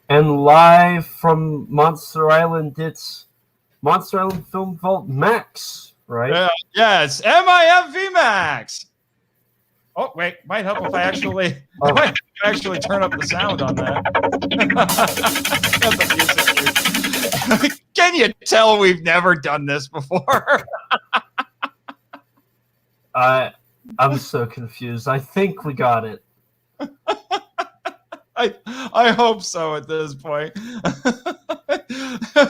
And live from Monster Island, it's Monster Island Film Vault Max, right? Yes, MIFV Max. Oh, wait, might help if I actually turn up the sound on that. Can you tell we've never done this before? I'm so confused. I think we got it. I hope so at this point.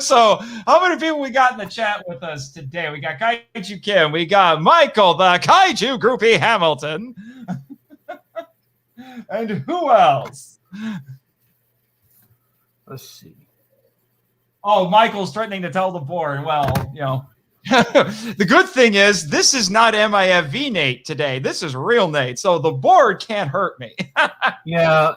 So, how many people we got in the chat with us today? We got Kaiju Kim, we got Michael, the Kaiju Groupie Hamilton, and who else? Let's see. Oh, Michael's threatening to tell the board. Well, you know. The good thing is this is not MIFV Nate today. This is real Nate, so the board can't hurt me. Yeah,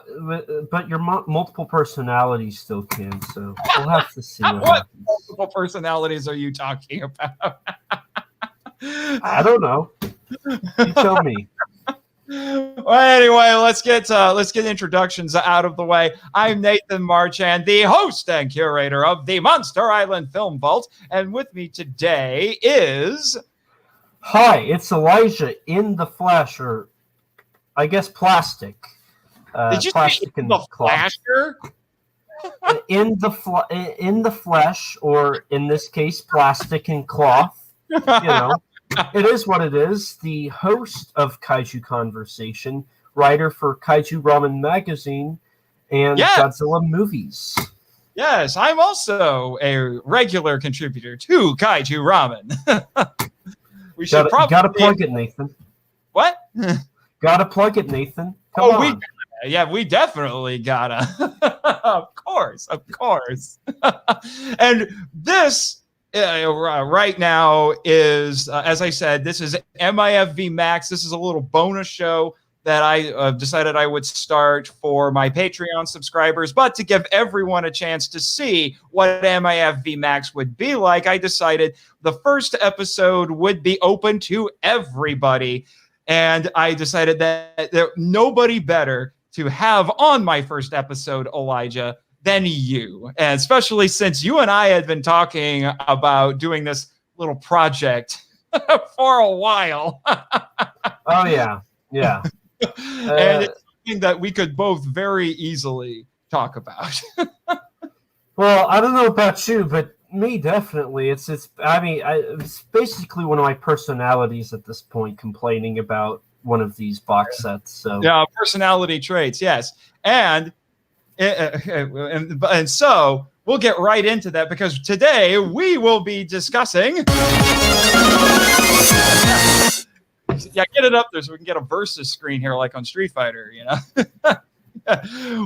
but your multiple personalities still can, so we'll have to see. What multiple personalities are you talking about? I don't know. You tell me. Well, anyway, let's get introductions out of the way. I'm Nathan Marchand, the host and curator of the Monster Island Film Vault, and with me today is... Hi, it's Elijah in the flesh, or I guess plastic. Did you plastic say in the flasher? In the flesh, or in this case, plastic and cloth. You know. It is what it is. The host of Kaiju Conversation, writer for Kaiju Ramen Magazine, and Godzilla movies. Yes, I'm also a regular contributor to Kaiju Ramen. We should gotta plug it, Nathan. What? Gotta plug it, Nathan. Come on. We definitely gotta. Of course. And this. Right now is, as I said, this is MIFV Max. This is a little bonus show that I decided I would start for my Patreon subscribers. But to give everyone a chance to see what MIFV Max would be like, I decided the first episode would be open to everybody. And I decided that nobody better to have on my first episode, Elijah, than you, and especially since you and I had been talking about doing this little project for a while. Oh yeah. And it's something that we could both very easily talk about. Well, I don't know about you, but me definitely. It's basically one of my personalities at this point, complaining about one of these box sets. So yeah, personality traits, yes, and so we'll get right into that because today we will be discussing. Yeah, get it up there so we can get a versus screen here like on Street Fighter, you know.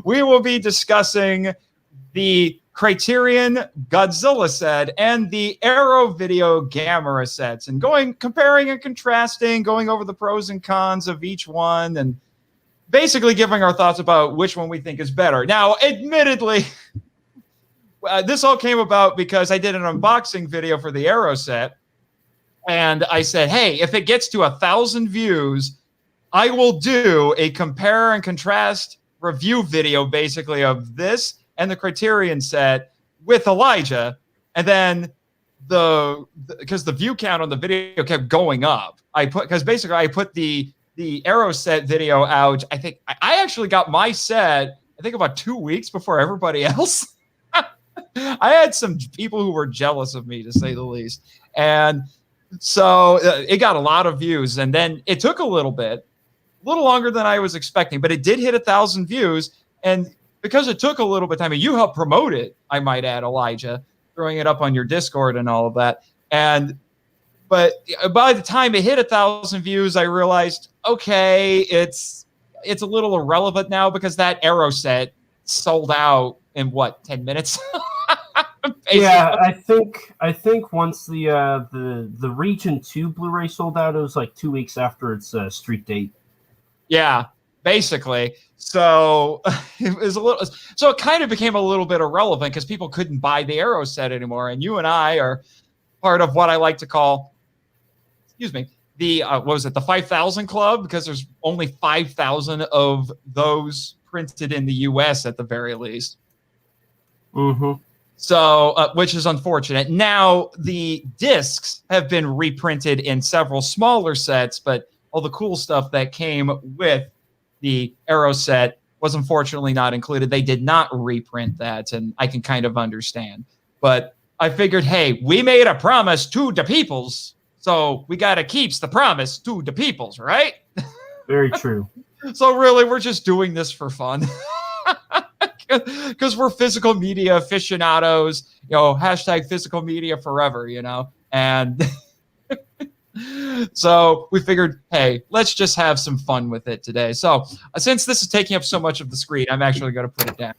We will be discussing the Criterion Godzilla set and the Aero Video Gamera sets and comparing and contrasting, going over the pros and cons of each one and basically giving our thoughts about which one we think is better. Now, admittedly, this all came about because I did an unboxing video for the Aeroset, and I said, hey, if it gets to 1,000 views, I will do a compare and contrast review video, basically, of this and the Criterion set with Elijah. And then because the view count on the video kept going up, I put the Aeroset video out. I think I actually got my set, I think about 2 weeks before everybody else. I had some people who were jealous of me, to say the least. And so it got a lot of views. And then it took a little longer than I was expecting, but it did hit 1,000 views. And because it took a little bit of time, and you helped promote it, I might add, Elijah, throwing it up on your Discord and all of that. But by the time it hit 1,000 views, I realized, okay, it's a little irrelevant now because that Aeroset sold out in 10 minutes? Yeah, I think once the Region 2 Blu-ray sold out, it was like 2 weeks after its street date. Yeah, basically. So it kind of became a little bit irrelevant because people couldn't buy the Aeroset anymore. And you and I are part of what I like to call, the 5,000 Club, because there's only 5,000 of those printed in the U.S. at the very least. Mm-hmm. So, which is unfortunate. Now, the discs have been reprinted in several smaller sets, but all the cool stuff that came with the Aeroset was unfortunately not included. They did not reprint that, and I can kind of understand. But I figured, hey, we made a promise to the peoples, so we got to keep the promise to the peoples, right? Very true. So really, we're just doing this for fun. Because we're physical media aficionados, hashtag physical media forever, and so we figured, hey, let's just have some fun with it today. So since this is taking up so much of the screen, I'm actually going to put it down.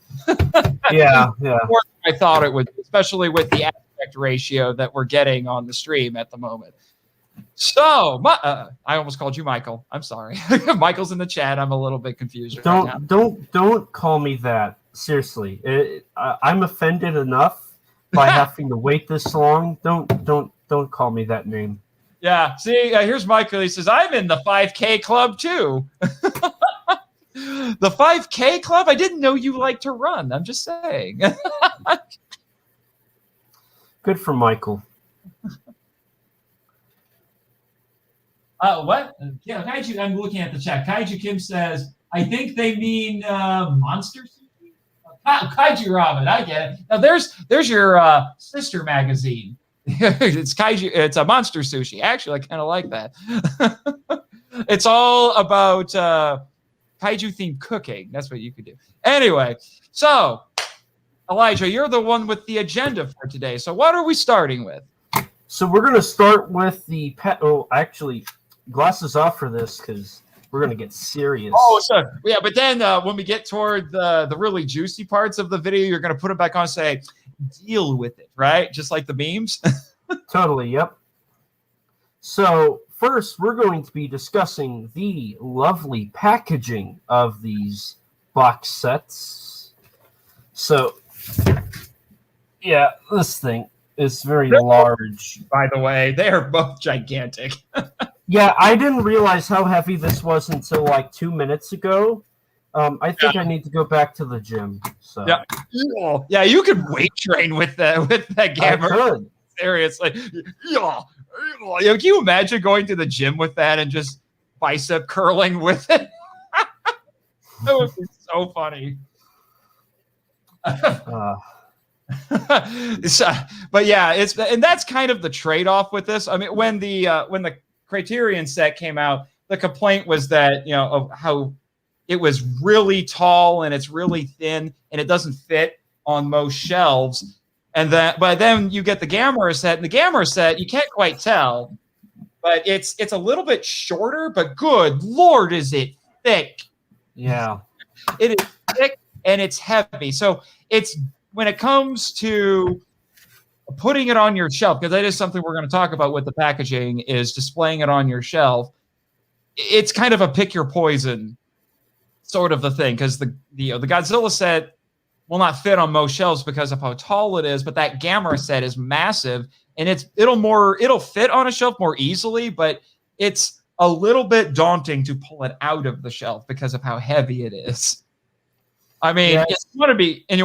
Yeah. More than I thought it would, especially with the aspect ratio that we're getting on the stream at the moment. So, I almost called you Michael. I'm sorry. Michael's in the chat. I'm a little bit confused right now. Don't call me that. Seriously, I'm offended enough by having to wait this long. Don't call me that name. Yeah. See, here's Michael. He says, I'm in the 5K club too. The 5K club? I didn't know you like to run. I'm just saying. Good for Michael. What? Yeah, Kaiju, I'm looking at the chat. Kaiju Kim says, I think they mean monster sushi. Kaiju Ramen, I get it. Now there's your sister magazine. It's Kaiju. It's a monster sushi. Actually, I kind of like that. It's all about Kaiju themed cooking. That's what you could do. Anyway, so Elijah, you're the one with the agenda for today. So what are we starting with? So we're going to start with the pet. Oh, actually, glasses off for this because we're going to get serious. Oh, so yeah, but then when we get toward the really juicy parts of the video, you're going to put it back on and say, deal with it, right? Just like the memes. Totally, yep. So first, we're going to be discussing the lovely packaging of these box sets. So, yeah, this thing is very large. By the way, they are both gigantic. Yeah, I didn't realize how heavy this was until like 2 minutes ago. I think I need to go back to the gym. So yeah, you could weight train with that Gamera. I could. Seriously, can you imagine going to the gym with that and just bicep curling with it? That would be so funny. But yeah, and that's kind of the trade-off with this. I mean, when the Criterion set came out, the complaint was that of how it was really tall and it's really thin and it doesn't fit on most shelves. But then you get the Gamera set, and the Gamera set you can't quite tell, but it's a little bit shorter. But good Lord, is it thick? Yeah, it is thick and it's heavy. So it's when it comes to putting it on your shelf, because that is something we're going to talk about with the packaging, is displaying it on your shelf. It's kind of a pick your poison sort of the thing, because the Godzilla set will not fit on most shelves because of how tall it is, but that Gamera set is massive, and it'll fit on a shelf more easily, but it's a little bit daunting to pull it out of the shelf because of how heavy it is. I mean, yes. you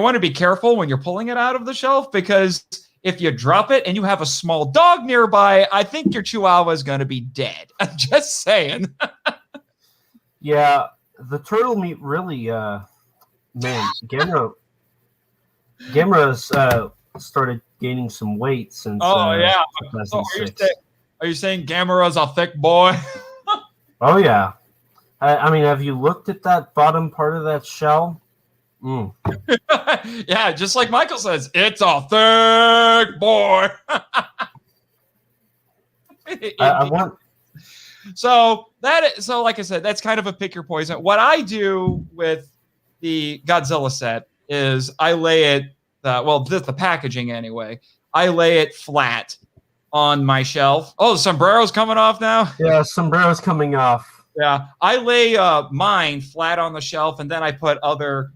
want to be careful when you're pulling it out of the shelf, because if you drop it and you have a small dog nearby, I think your Chihuahua is going to be dead. I'm just saying. Yeah, the turtle meat really, man, Gamera's started gaining some weight since. Oh yeah. So are you saying Gamera's a thick boy? Oh yeah. I mean, have you looked at that bottom part of that shell? Mm. Yeah, just like Michael says, it's a thick boy. I want. So like I said, that's kind of a pick your poison. What I do with the Godzilla set is I lay it, the packaging anyway. I lay it flat on my shelf. Oh, the sombrero's coming off now? Yeah, sombrero's coming off. Yeah, I lay mine flat on the shelf, and then I put other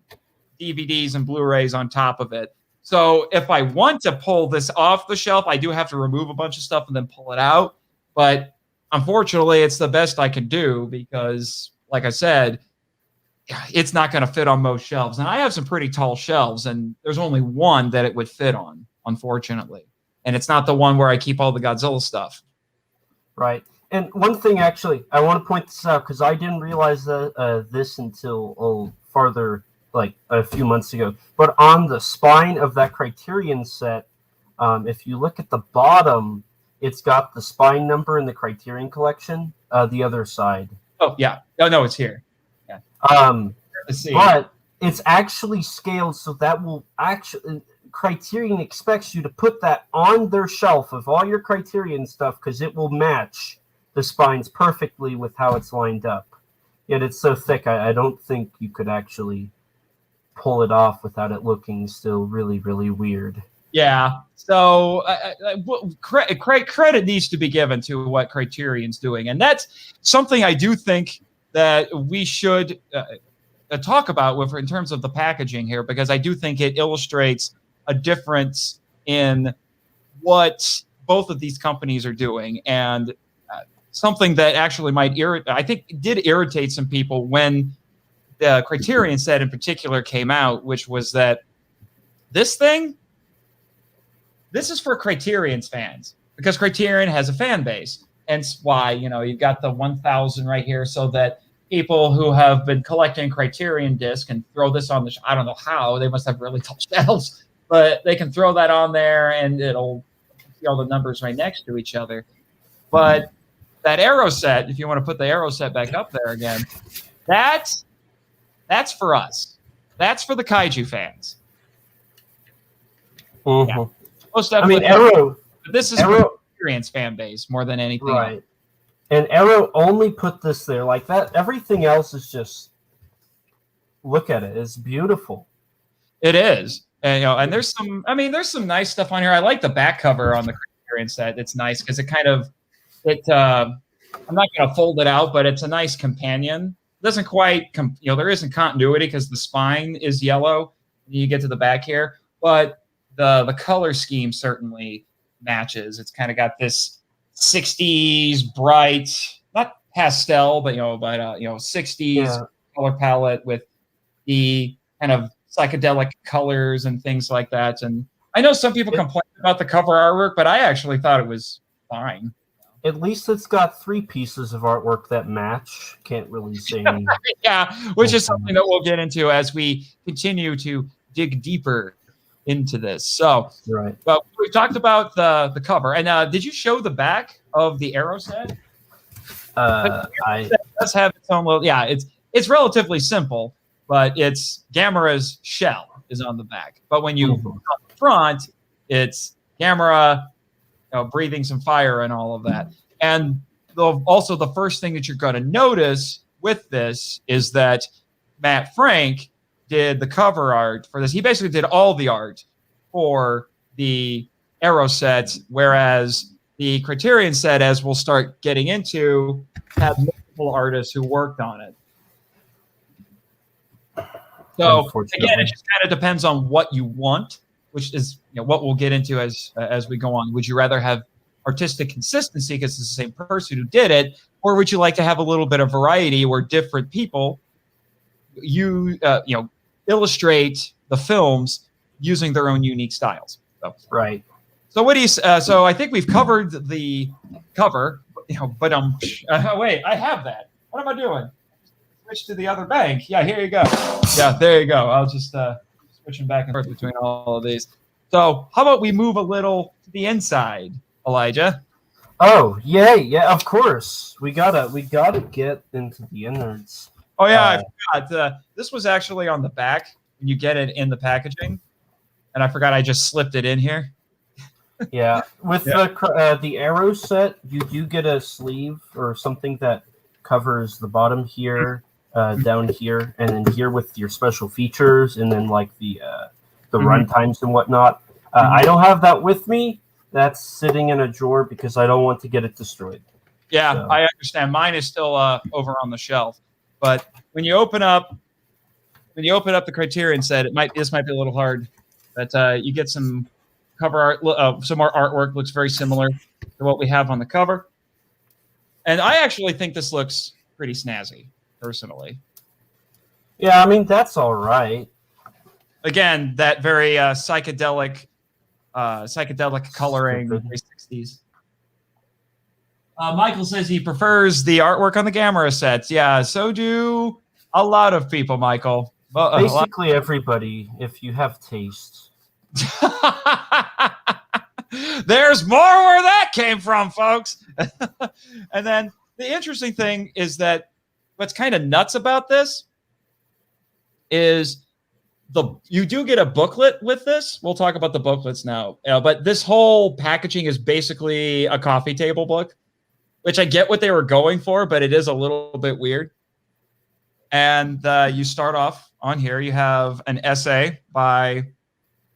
DVDs and Blu-rays on top of it. So if I want to pull this off the shelf, I do have to remove a bunch of stuff and then pull it out. But unfortunately, it's the best I can do because, like I said, it's not going to fit on most shelves. And I have some pretty tall shelves, and there's only one that it would fit on, unfortunately. And it's not the one where I keep all the Godzilla stuff. Right. And one thing, actually, I want to point this out because I didn't realize that this until farther, like a few months ago. But on the spine of that Criterion set, if you look at the bottom, it's got the spine number in the Criterion collection. The other side. Oh yeah. Oh no, it's here. Yeah. Let's see. But it's actually scaled so that will actually. Criterion expects you to put that on their shelf of all your Criterion stuff because it will match the spines perfectly with how it's lined up. Yet it's so thick, I don't think you could actually pull it off without it looking still really, really weird. Yeah. So credit needs to be given to what Criterion's doing. And that's something I do think that we should talk about in terms of the packaging here, because I do think it illustrates a difference in what both of these companies are doing, and something that actually might I think did irritate some people when the Criterion set in particular came out, which was that this is for Criterion's fans, because Criterion has a fan base, and it's why you've got the 1,000 right here, so that people who have been collecting Criterion disc can throw this on the I don't know how, they must have really tall shelves. But they can throw that on there, and it'll see all the numbers right next to each other. But that Aeroset, if you want to put the Aeroset back up there again, that's for us. That's for the Kaiju fans. Mm-hmm. Yeah. Most definitely. This is for the Criterion's fan base more than anything. Right. Else. And Aero only put this there like that. Everything else is just, look at it. It's beautiful. It is. And there's some nice stuff on here. I like the back cover on the Criterion set. It's nice because it kind of, I'm not going to fold it out, but it's a nice companion. It doesn't quite, there isn't continuity because the spine is yellow. You get to the back here, but the color scheme certainly matches. It's kind of got this 60s bright, not pastel, but 60s color palette with the kind of psychedelic colors and things like that. And I know some people complain about the cover artwork, but I actually thought it was fine. At least it's got 3 pieces of artwork that match. Can't really say any. Yeah, which is something that we'll get into as we continue to dig deeper into this. So, right. But we've talked about the cover. And did you show the back of the Aeroset? It does have its own little. Yeah, it's relatively simple. But it's Gamera's shell is on the back. But when you look on the front, it's Gamera breathing some fire and all of that. And also the first thing that you're going to notice with this is that Matt Frank did the cover art for this. He basically did all the art for the Aeroset, whereas the Criterion set, as we'll start getting into, had multiple artists who worked on it. So again, it just kind of depends on what you want, which is what we'll get into as we go on. Would you rather have artistic consistency because it's the same person who did it, or would you like to have a little bit of variety where different people illustrate the films using their own unique styles? So, right. So what do you? So I think we've covered the cover. But wait, I have that. What am I doing? Switch to the other bank. Yeah, here you go. Yeah, there you go. I'll just switching back and forth between all of these. So how about we move a little to the inside, Elijah? Oh, yeah, of course. We gotta get into the innards. Oh yeah, I forgot. This was actually on the back when you get it in the packaging, and I forgot I just slipped it in here. Yeah, with the Aeroset, you do get a sleeve or something that covers the bottom here, down here, and then here with your special features, and then like the run times and whatnot. I don't have that with me. That's sitting in a drawer because I don't want to get it destroyed. Yeah, so. I understand. Mine is still over on the shelf. But when you open up the Criterion set, this might be a little hard. But you get some cover art, some more artwork. Looks very similar to what we have on the cover. And I actually think this looks pretty snazzy, personally. Yeah, I mean that's all right. Again, that very psychedelic coloring, Stupid. very 60s. Michael says he prefers the artwork on the Gamera sets. Yeah, so do a lot of people, Michael. Basically, everybody, if you have taste. There's more where that came from, folks. And then the interesting thing is that what's kind of nuts about this is you do get a booklet with this. We'll talk about the booklets now. But this whole packaging is basically a coffee table book, which I get what they were going for, but it is a little bit weird. And you start off on here. You have an essay by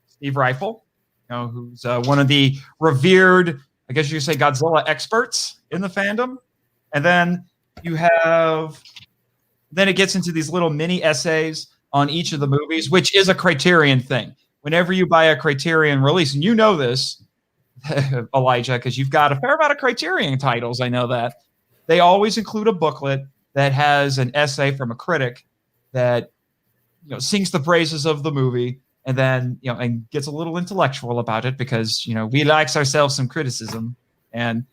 Steve Rifle, who's one of the revered, I guess you could say, Godzilla experts in the fandom. And then you have, then it gets into these little mini essays on each of the movies, which is a Criterion thing. Whenever you buy a Criterion release, and you know this, Elijah, because you've got a fair amount of Criterion titles, I know that, they always include a booklet that has an essay from a critic that sings the praises of the movie, and then and gets a little intellectual about it because we likes ourselves some criticism. And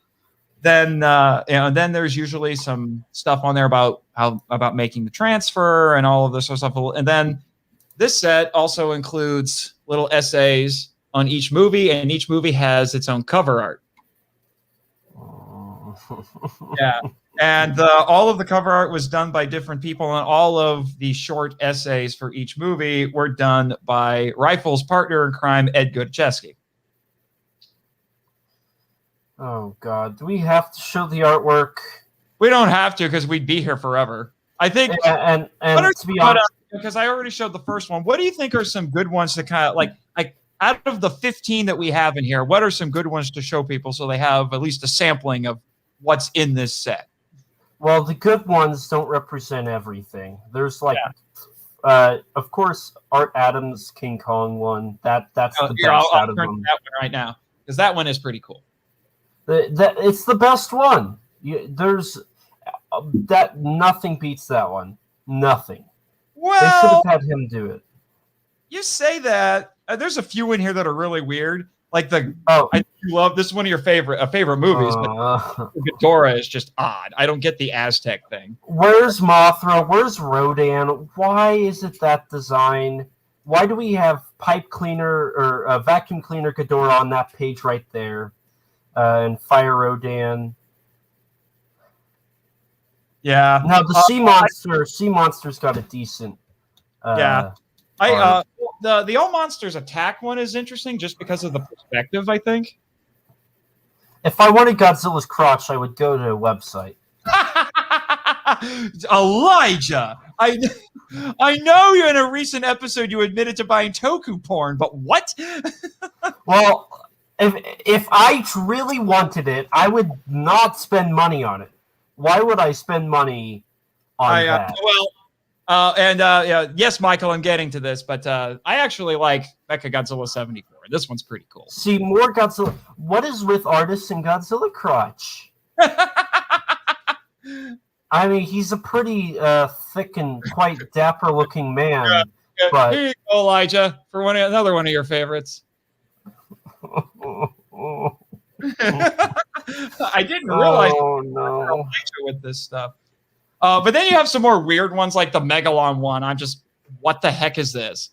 then and then there's usually some stuff on there about making the transfer and all of this sort of stuff. And then this set also includes little essays on each movie, and each movie has its own cover art. Yeah. And all of the cover art was done by different people, and all of the short essays for each movie were done by Rifle's partner in crime, Ed Gutcheski. Oh, God. Do we have to show the artwork? We don't have to because we'd be here forever. I think. And to be honest, because I already showed the first one. What do you think are some good ones to kind of like out of the 15 that we have in here, what are some good ones to show people so they have at least a sampling of what's in this set? Well, the good ones don't represent everything. There's of course, Art Adams' King Kong one. That's the best out of them. That one right now because that one is pretty cool. It's the best one. There's that nothing beats that one. Nothing. Well, they should have had him do it. You say that. There's a few in here that are really weird. Like I love this is one of your favorite movies, but Ghidorah is just odd. I don't get the Aztec thing. Where's Mothra? Where's Rodan? Why is it that design? Why do we have pipe cleaner or vacuum cleaner Ghidorah on that page right there? And Fire Rodan. Yeah. Now the Sea Monster's got a decent. Yeah. The All Monsters Attack one is interesting just because of the perspective, I think. If I wanted Godzilla's crotch, I would go to a website. Elijah, I know you in a recent episode you admitted to buying toku porn, but what? Well, if I really wanted it, I would not spend money on it. Why would I spend money on that? Yes, Michael, I'm getting to this, but I actually like Mechagodzilla 74. This one's pretty cool. See, more Godzilla. What is with artists and Godzilla crotch? I mean, he's a pretty thick and quite dapper-looking man. Yeah. But here you go, Elijah, for another one of your favorites. I didn't realize Elijah with this stuff. But then you have some more weird ones like the Megalon one. I'm just, what the heck is this?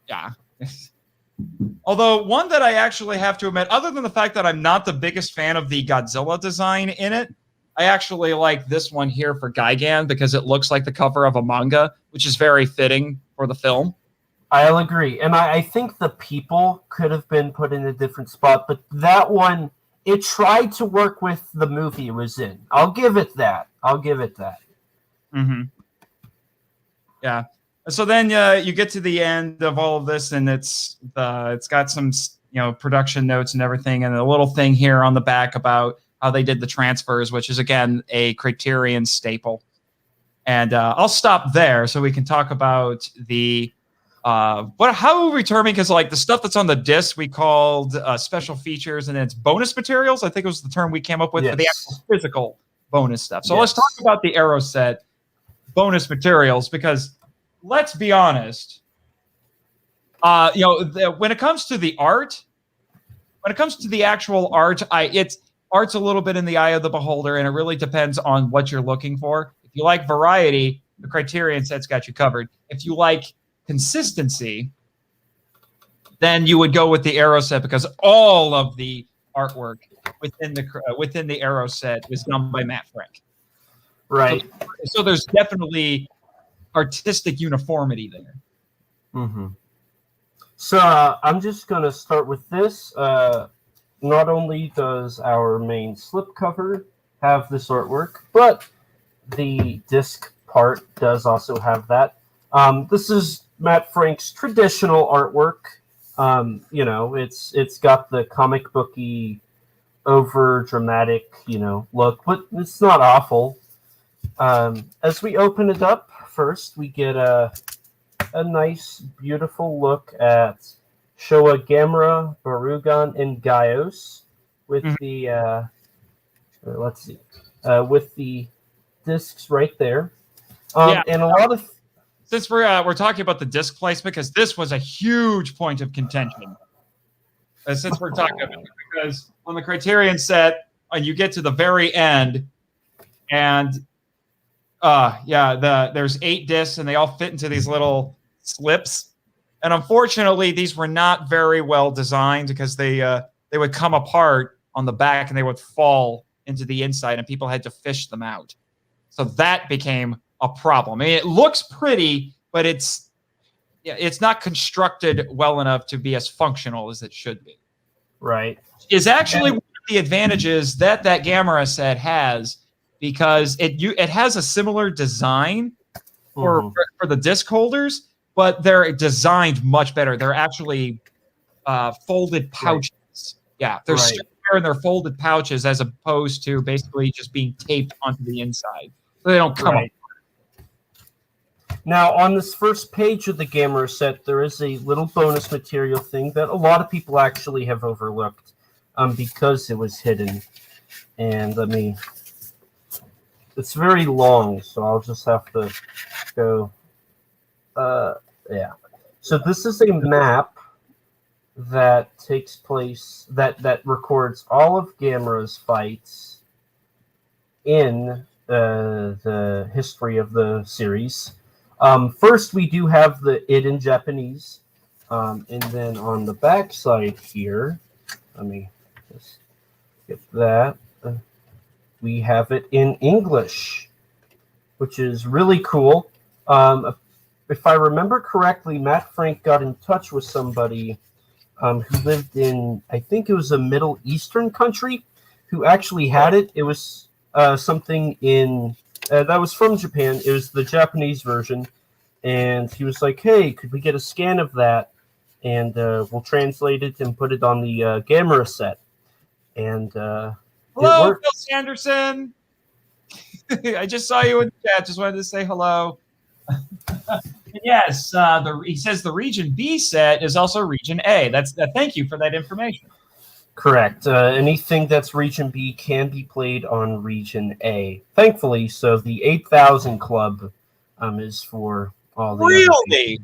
Yeah. Although one that I actually have to admit, other than the fact that I'm not the biggest fan of the Godzilla design in it, I actually like this one here for Gigan because it looks like the cover of a manga, which is very fitting for the film. I'll agree. And I think the people could have been put in a different spot, but that one, it tried to work with the movie it was in. I'll give it that. Mm-hmm. Yeah. So then you get to the end of all of this, and it's got some production notes and everything, and a little thing here on the back about how they did the transfers, which is again a Criterion staple. And I'll stop there so we can talk about the how we determine, because like the stuff that's on the disc we called special features, and it's bonus materials. I think it was the term we came up with for the actual physical bonus stuff. So let's talk about the Aeroset bonus materials, because let's be honest. When it comes to the art, when it comes to the actual art, art's a little bit in the eye of the beholder, and it really depends on what you're looking for. If you like variety, the Criterion set's got you covered. If you like consistency, then you would go with the Aeroset, because all of the artwork within the Aeroset is done by Matt Frank. Right. So there's definitely artistic uniformity there. Mm-hmm. So I'm just going to start with this. Not only does our main slipcover have this artwork, but the disc part does also have that. This is Matt Frank's traditional artwork. It's got the comic booky, over dramatic, look, but it's not awful. As we open it up, first we get a nice, beautiful look at Showa, Gamera, Barugan, and Gaios with the with the discs right there. And a lot of, since we're talking about the disc placement, because this was a huge point of contention. Since we're talking about it, because on the Criterion set, you get to the very end, and there's 8 discs, and they all fit into these little slips. And unfortunately, these were not very well designed, because they would come apart on the back and they would fall into the inside, and people had to fish them out. So that became a problem. I mean, it looks pretty, but it's not constructed well enough to be as functional as it should be. Right. Is actually one of the advantages that Gamera set has, because it has a similar design for the disc holders, but they're designed much better. They're actually folded pouches. Right. Yeah, they're square and they're folded pouches, as opposed to basically just being taped onto the inside, so they don't come up. Now, on this first page of the Gamera set, there is a little bonus material thing that a lot of people actually have overlooked because it was hidden. And it's very long, so I'll just have to go. So this is a map that takes place, that records all of Gamera's fights in the history of the series. First, we do have it in Japanese, and then on the back side here, let me just get that. We have it in English, which is really cool. If I remember correctly, Matt Frank got in touch with somebody who lived in, I think it was a Middle Eastern country, who actually had it. It was something in that was from Japan. It was the Japanese version, and he was like, "Hey, could we get a scan of that, and we'll translate it and put it on the Gamera set?" And hello, Phil Sanderson. I just saw you in the chat. Just wanted to say hello. Yes, he says the Region B set is also Region A. Thank you for that information. Correct. Anything that's Region B can be played on Region A. Thankfully, so the 8,000 Club is for all the Really?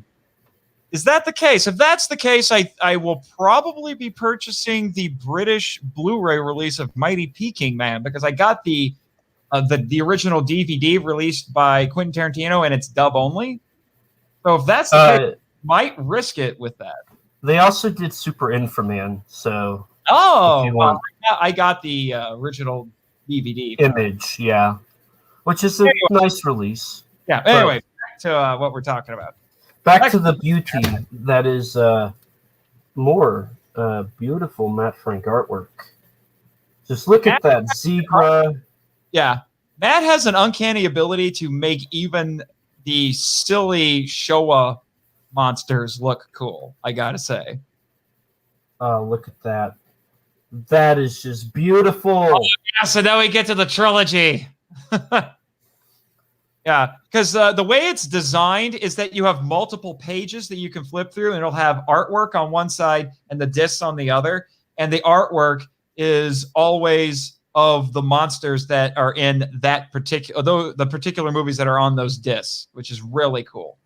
Is that the case? If that's the case, I will probably be purchasing the British Blu-ray release of Mighty Peking Man, because I got the original DVD released by Quentin Tarantino, and it's dub only. So if that's the case, might risk it with that. They also did Super Inframan, so... Oh, I got the original DVD. Image, yeah. Which is a nice release. Yeah, anyway, back to what we're talking about. Back to the beauty that is more beautiful Matt Frank artwork. Just look at that zebra. Yeah. Matt has an uncanny ability to make even the silly Showa monsters look cool, I gotta say. Oh, look at that. That is just beautiful. Oh, yeah, so now we get to the trilogy. Yeah, because the way it's designed is that you have multiple pages that you can flip through, and it'll have artwork on one side and the discs on the other. And the artwork is always of the monsters that are in that particular, the particular movies that are on those discs, which is really cool.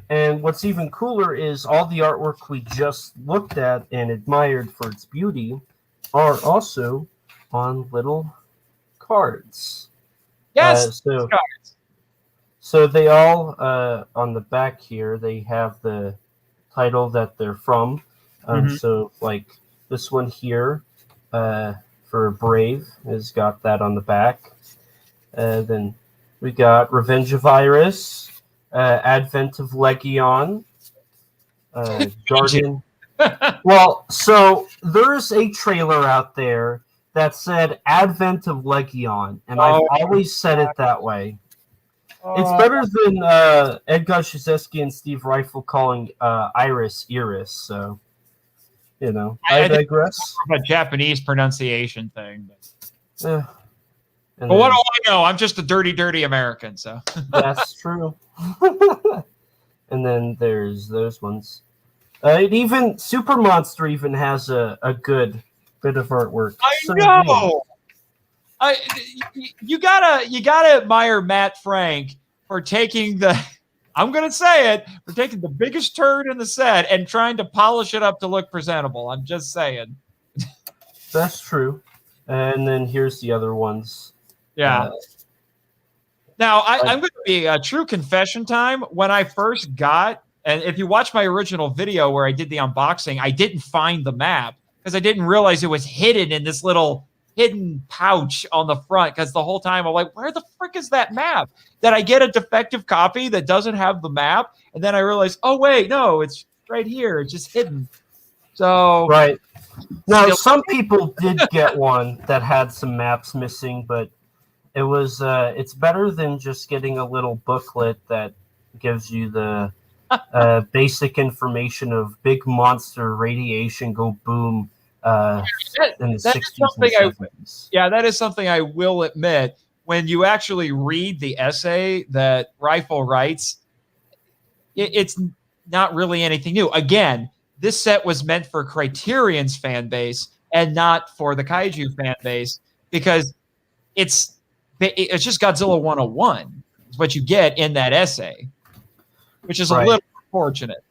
And what's even cooler is all the artwork we just looked at and admired for its beauty are also on little cards. Yes. So they all, on the back here, they have the title that they're from. So like this one here, for Brave, has got that on the back. Then we got Revenge of Iris, Advent of Legion, Guardian. Well, so there's a trailer out there that said Advent of Legion, and I've always said it that way. It's better than Edgar Shizeski and Steve Rifle calling Iris, so, you know, I digress. It's more of a Japanese pronunciation thing. But what do I know? I'm just a dirty, dirty American, so. That's true. And then there's those ones. Even Super Monster even has a good bit of artwork. I know. You gotta admire Matt Frank for taking I'm gonna say it, for taking the biggest turd in the set and trying to polish it up to look presentable. I'm just saying. That's true. And then here's the other ones. Yeah. Now I'm gonna be a true confession time. When I first got, and if you watch my original video where I did the unboxing, I didn't find the map because I didn't realize it was hidden in this little hidden pouch on the front, because the whole time I'm like, where the frick is that map? That I get a defective copy that doesn't have the map, and then I realize, oh wait, no, it's right here, it's just hidden. So right now, some people did get one that had some maps missing, but it was it's better than just getting a little booklet that gives you the basic information of big monster radiation go boom. In the 60s and 70s. That is something I will admit. When you actually read the essay that Rifle writes, it's not really anything new. Again, this set was meant for Criterion's fan base and not for the Kaiju fan base, because it's just Godzilla 101 is what you get in that essay, which is a little unfortunate.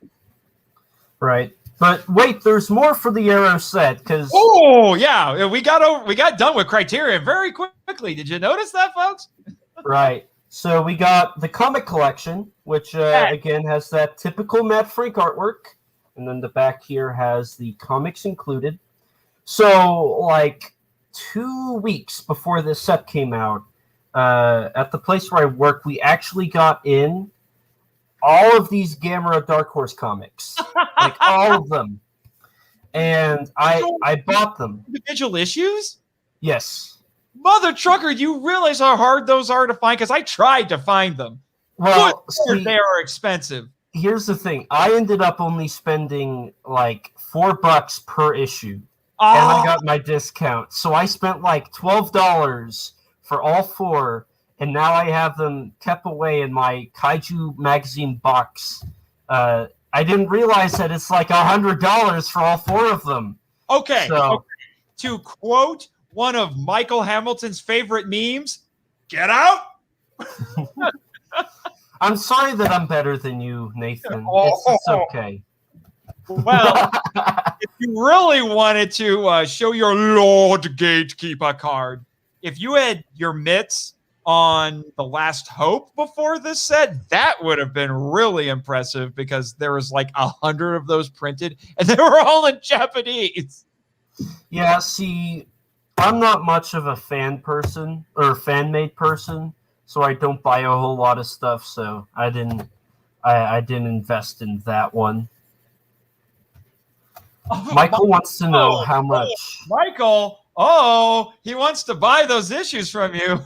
Right. But wait, there's more for the Aeroset, because we got done with Criterion very quickly. Did you notice that, folks? Right. So we got the comic collection, which again has that typical Matt Frank artwork, and then the back here has the comics included. So like 2 weeks before this set came out, at the place where I work, we actually got in all of these Gamera Dark Horse comics, like all of them, and I bought them. Individual issues? Yes. Mother trucker, you realize how hard those are to find? Because I tried to find them. Well, they are expensive. Here's the thing: I ended up only spending like $4 per issue, and I got my discount, so I spent like $12 for all 4. And now I have them kept away in my Kaiju magazine box. I didn't realize that it's like $100 for all 4 of them. Okay. To quote one of Michael Hamilton's favorite memes, get out. I'm sorry that I'm better than you, Nathan. It's okay. Well, if you really wanted to show your Lord Gatekeeper card, if you had your mitts on the Last Hope before this set, that would have been really impressive, because there was like 100 of those printed and they were all in Japanese. Yeah, see, I'm not much of a fan person or fan-made person, so I don't buy a whole lot of stuff, so I didn't invest in that one. Michael wants to know how much. Michael, he wants to buy those issues from you.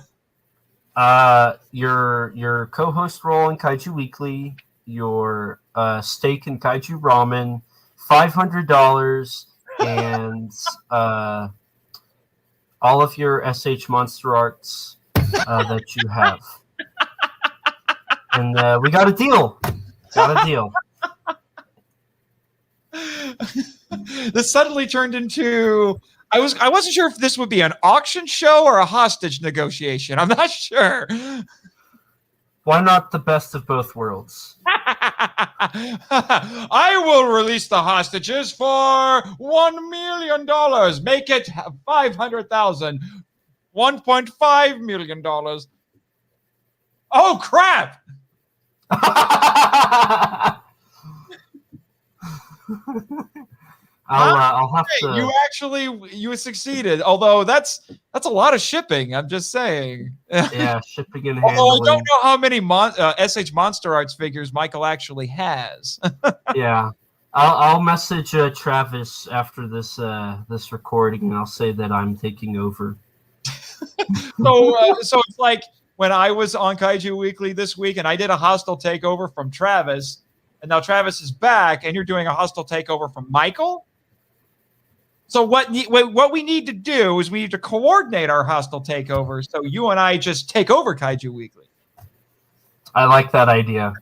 Your co-host role in Kaiju Weekly, your stake in Kaiju Ramen, $500, and all of your SH Monster arts that you have. And we got a deal. This suddenly turned into... I wasn't sure if this would be an auction show or a hostage negotiation. I'm not sure. Why not the best of both worlds? I will release the hostages for $1 million. Make it 500,000. $1.5 million. Oh crap! I'll have to. You succeeded. Although that's a lot of shipping. I'm just saying. Yeah, shipping and Although handling. I don't know how many SH Monster Arts figures Michael actually has. Yeah, I'll message Travis after this this recording, and I'll say that I'm taking over. So it's like when I was on Kaiju Weekly this week, and I did a hostile takeover from Travis, and now Travis is back, and you're doing a hostile takeover from Michael. So what we need to do is we need to coordinate our hostile takeovers, so you and I just take over Kaiju Weekly. I like that idea.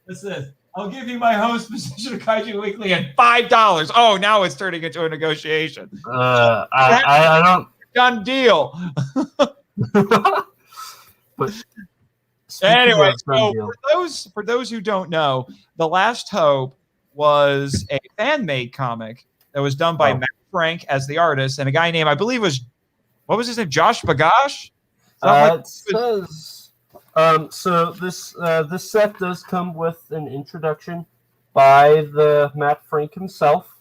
This is. I'll give you my host position of Kaiju Weekly at $5. Oh, now it's turning into a negotiation. I don't. Done deal. But anyway, so for those who don't know, The Last Hope was a fan-made comic that was done by Matt Frank as the artist, and a guy named, I believe what was his name? Josh Bagash? It says, so this set does come with an introduction by the Matt Frank himself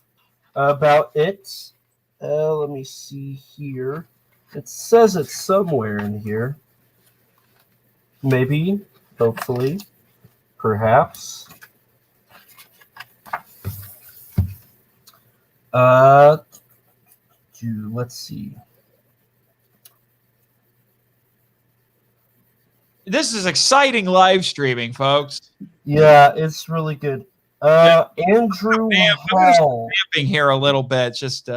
about it. Let me see here. It says it's somewhere in here. Maybe, hopefully, perhaps. Let's see. This is exciting live streaming, folks. Yeah, it's really good. Andrew Hall. I'm here a little bit, just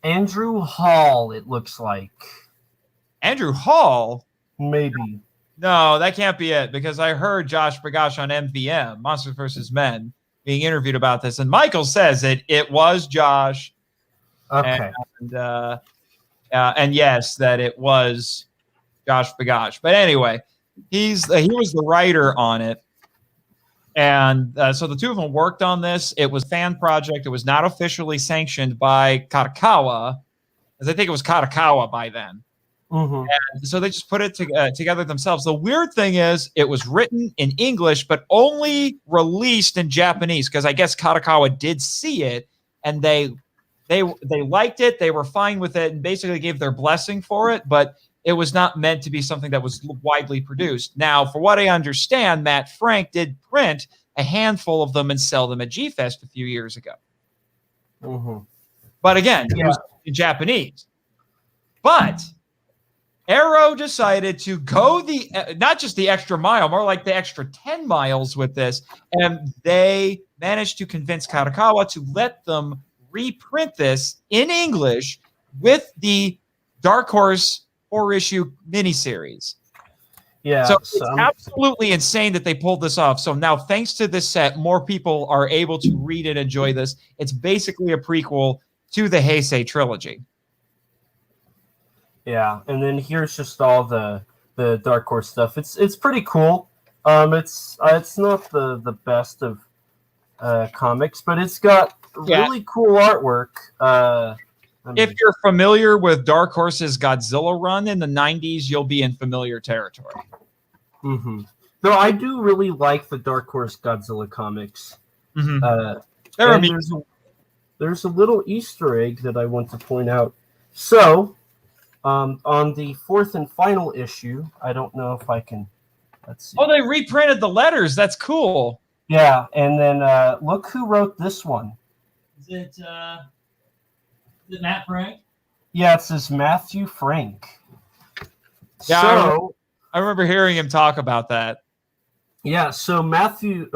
Andrew Hall, it looks like. Andrew Hall? Maybe. No, that can't be it, because I heard Josh Bagash on MVM, Monsters vs. Men, being interviewed about this, and Michael says it was Josh. Okay. And yes, that it was Josh Bagash. But anyway, he was the writer on it. And so the two of them worked on this. It was a fan project. It was not officially sanctioned by Kadokawa, as I think it was Kadokawa by then. Mm-hmm. And so they just put it together themselves. The weird thing is it was written in English, but only released in Japanese, because I guess Kadokawa did see it, and they liked it. They were fine with it and basically gave their blessing for it, but it was not meant to be something that was widely produced. Now, for what I understand, Matt Frank did print a handful of them and sell them at G-Fest a few years ago. Mm-hmm. But again, it was in Japanese. But Arrow decided to go not just the extra mile, more like the extra 10 miles with this, and they managed to convince Kadokawa to let them reprint this in English with the Dark Horse 4-issue miniseries. Yeah. So it's absolutely insane that they pulled this off. So now, thanks to this set, more people are able to read and enjoy this. It's basically a prequel to the Heisei trilogy. Yeah, and then here's just all the Dark Horse stuff. It's pretty cool. It's not the best of comics, but it's got really cool artwork. If you're familiar with Dark Horse's Godzilla run in the 90s, you'll be in familiar territory. Mm-hmm. Though I do really like the Dark Horse Godzilla comics. Mm-hmm. There's a little Easter egg that I want to point out. So, on the fourth and final issue, I don't know if I can. Let's see. Oh, they reprinted the letters. That's cool. Yeah, and then look who wrote this one. Is it Matt Frank? Yeah, it says Matthew Frank. Yeah, so I remember hearing him talk about that. Yeah, so Matt is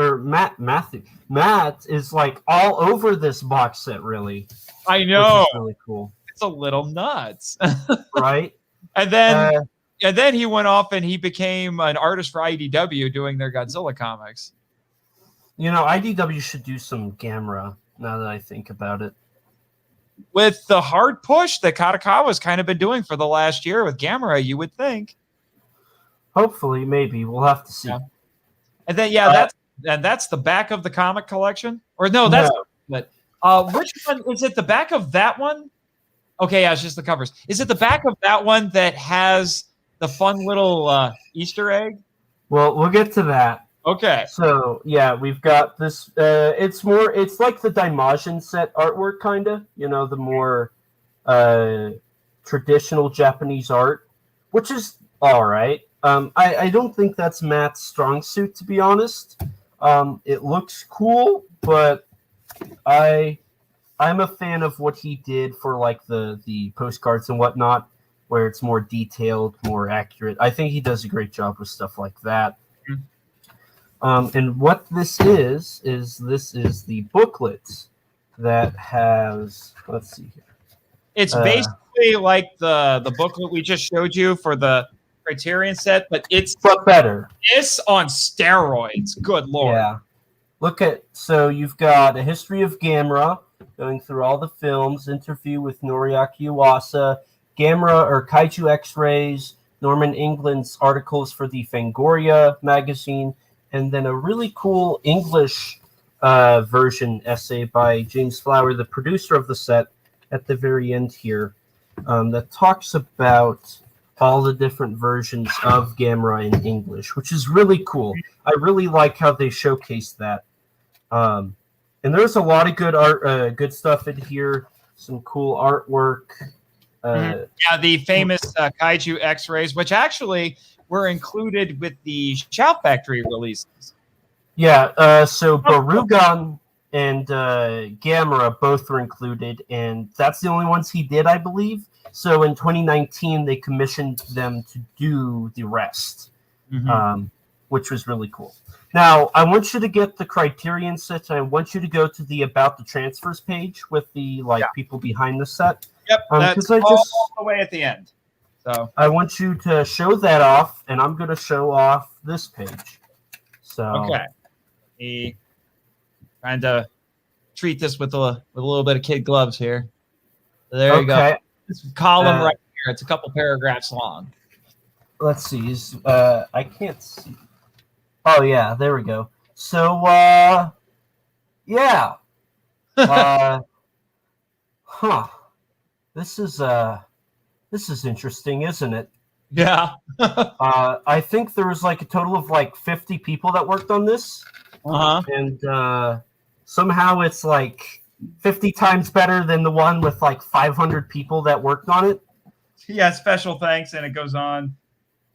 like all over this box set, really. I know. Which is really cool. It's a little nuts. Right? And then he went off and he became an artist for IDW doing their Godzilla comics. You know, IDW should do some Gamera, now that I think about it. With the hard push that Kadokawa's kind of been doing for the last year with Gamera, you would think. Hopefully, maybe. We'll have to see. And then that's the back of the comic collection. Or no, that's but which one is it? The back of that one? Okay, yeah, it's just the covers. Is it the back of that one that has the fun little Easter egg? Well, we'll get to that. Okay. So yeah, we've got this. It's like the Daimajin set artwork, kind of. You know, the more traditional Japanese art, which is all right. I don't think that's Matt's strong suit, to be honest. It looks cool, but I'm a fan of what he did for like the postcards and whatnot, where it's more detailed, more accurate. I think he does a great job with stuff like that. And what this is the booklet that has, let's see here. It's basically like the booklet we just showed you for the Criterion set, but better. It's on steroids. Good Lord. Yeah. So you've got a history of Gamera, going through all the films, interview with Noriaki Iwasa, Gamera or Kaiju X-rays, Norman England's articles for the Fangoria magazine, and then a really cool English version essay by James Flower, the producer of the set, at the very end here, that talks about all the different versions of Gamera in English, which is really cool. I really like how they showcase that. And there's a lot of good art, good stuff in here. Some cool artwork. The famous Kaiju X-rays, which actually were included with the Shout Factory releases. Yeah, so Barugan and Gamera both were included, and that's the only ones he did, I believe. So in 2019, they commissioned them to do the rest, which was really cool. Now, I want you to get the Criterion set, and I want you to go to the About the Transfers page with the people behind the set. Yep, that's all the way at the end. So I want you to show that off, and I'm going to show off this page. So okay, trying to treat this with a little bit of kid gloves here. So there you go. This column right here. It's a couple paragraphs long. Let's see. I can't see. Oh yeah, there we go. So yeah. This is interesting, isn't it? Yeah. I think there was like a total of like 50 people that worked on this. And somehow it's like 50 times better than the one with like 500 people that worked on it. Yeah, special thanks, and it goes on.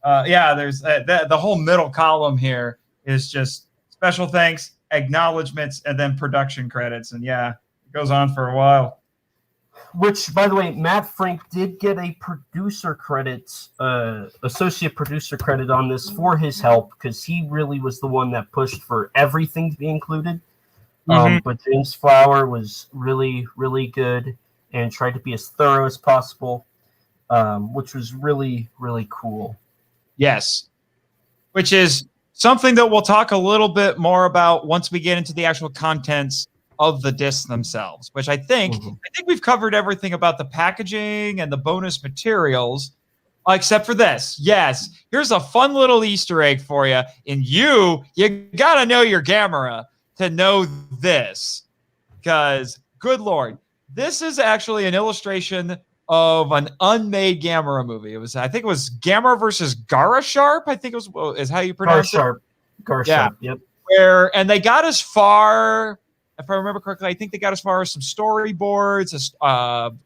There's the whole middle column here is just special thanks, acknowledgments, and then production credits. And yeah, it goes on for a while. Which, by the way, Matt Frank did get a producer credit, associate producer credit on this for his help, because he really was the one that pushed for everything to be included. But James Flower was really, really good and tried to be as thorough as possible, which was really, really cool. Yes. Which is something that we'll talk a little bit more about once we get into the actual contents of the discs themselves, which I think we've covered everything about the packaging and the bonus materials, except for this. Yes, here's a fun little Easter egg for you. And you gotta know your Gamera to know this, because good Lord, this is actually an illustration of an unmade Gamera movie. I think it was Gamera versus Gara Sharp. I think is how you pronounce it. Gara Sharp. Yep. And they got as far, if I remember correctly, I think they got as far as some storyboards,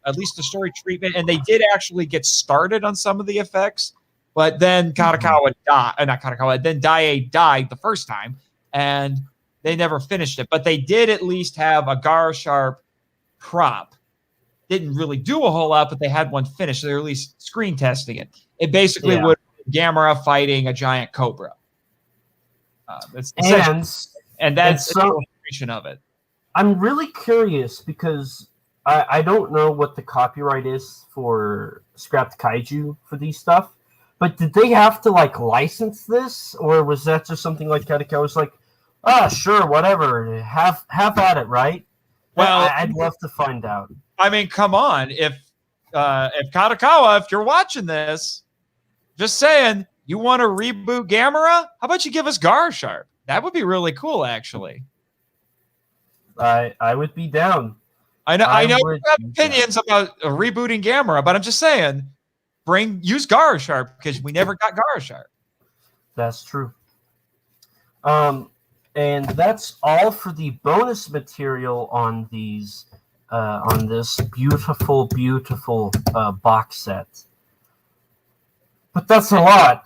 at least a story treatment, and they did actually get started on some of the effects. But then Kadokawa died. Then Daiei died the first time, and they never finished it. But they did at least have a Gara Sharp prop. Didn't really do a whole lot, but they had one finished. So they were at least screen testing it. It basically would be Gamera fighting a giant cobra. That's an illustration of it. I'm really curious because I don't know what the copyright is for Scrapped Kaiju for these stuff, but did they have to like license this, or was that just something like Kadokawa was like, sure, whatever, have at it, right? Well, I'd love to find out. I mean, come on, if Kadokawa, if you're watching this, just saying, you want to reboot Gamera? How about you give us Gara Sharp? That would be really cool, actually. I would be down. I know you have be opinions about rebooting Gamera, but I'm just saying, use Garosharp because we never got Garosharp. That's true. And that's all for the bonus material on these on this beautiful, beautiful box set. But that's a lot.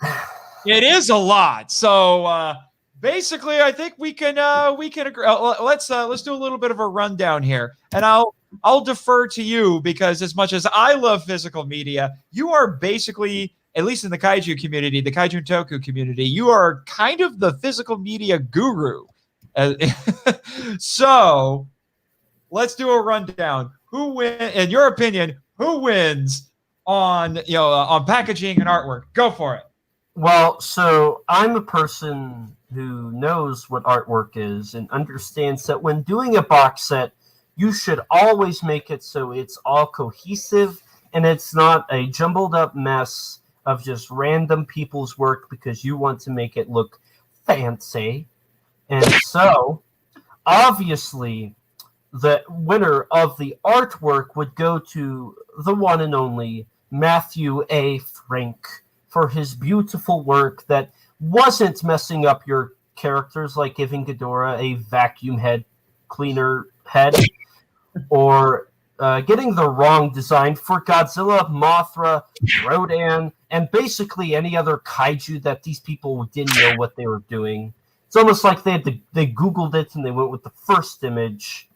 It is a lot. So basically, I think we can agree. Let's do a little bit of a rundown here, and I'll defer to you because as much as I love physical media, you are basically, at least in the kaiju community, the kaiju toku community, you are kind of the physical media guru. So let's do a rundown. Who wins, in your opinion? Who wins on on packaging and artwork? Go for it. Well, so I'm a person who knows what artwork is and understands that when doing a box set, you should always make it so it's all cohesive and it's not a jumbled up mess of just random people's work because you want to make it look fancy. And so, obviously, the winner of the artwork would go to the one and only Matthew A. Frank for his beautiful work that wasn't messing up your characters, like giving Ghidorah a vacuum head cleaner head, or getting the wrong design for Godzilla, Mothra, Rodan, and basically any other kaiju that these people didn't know what they were doing. It's almost like they Googled it and they went with the first image.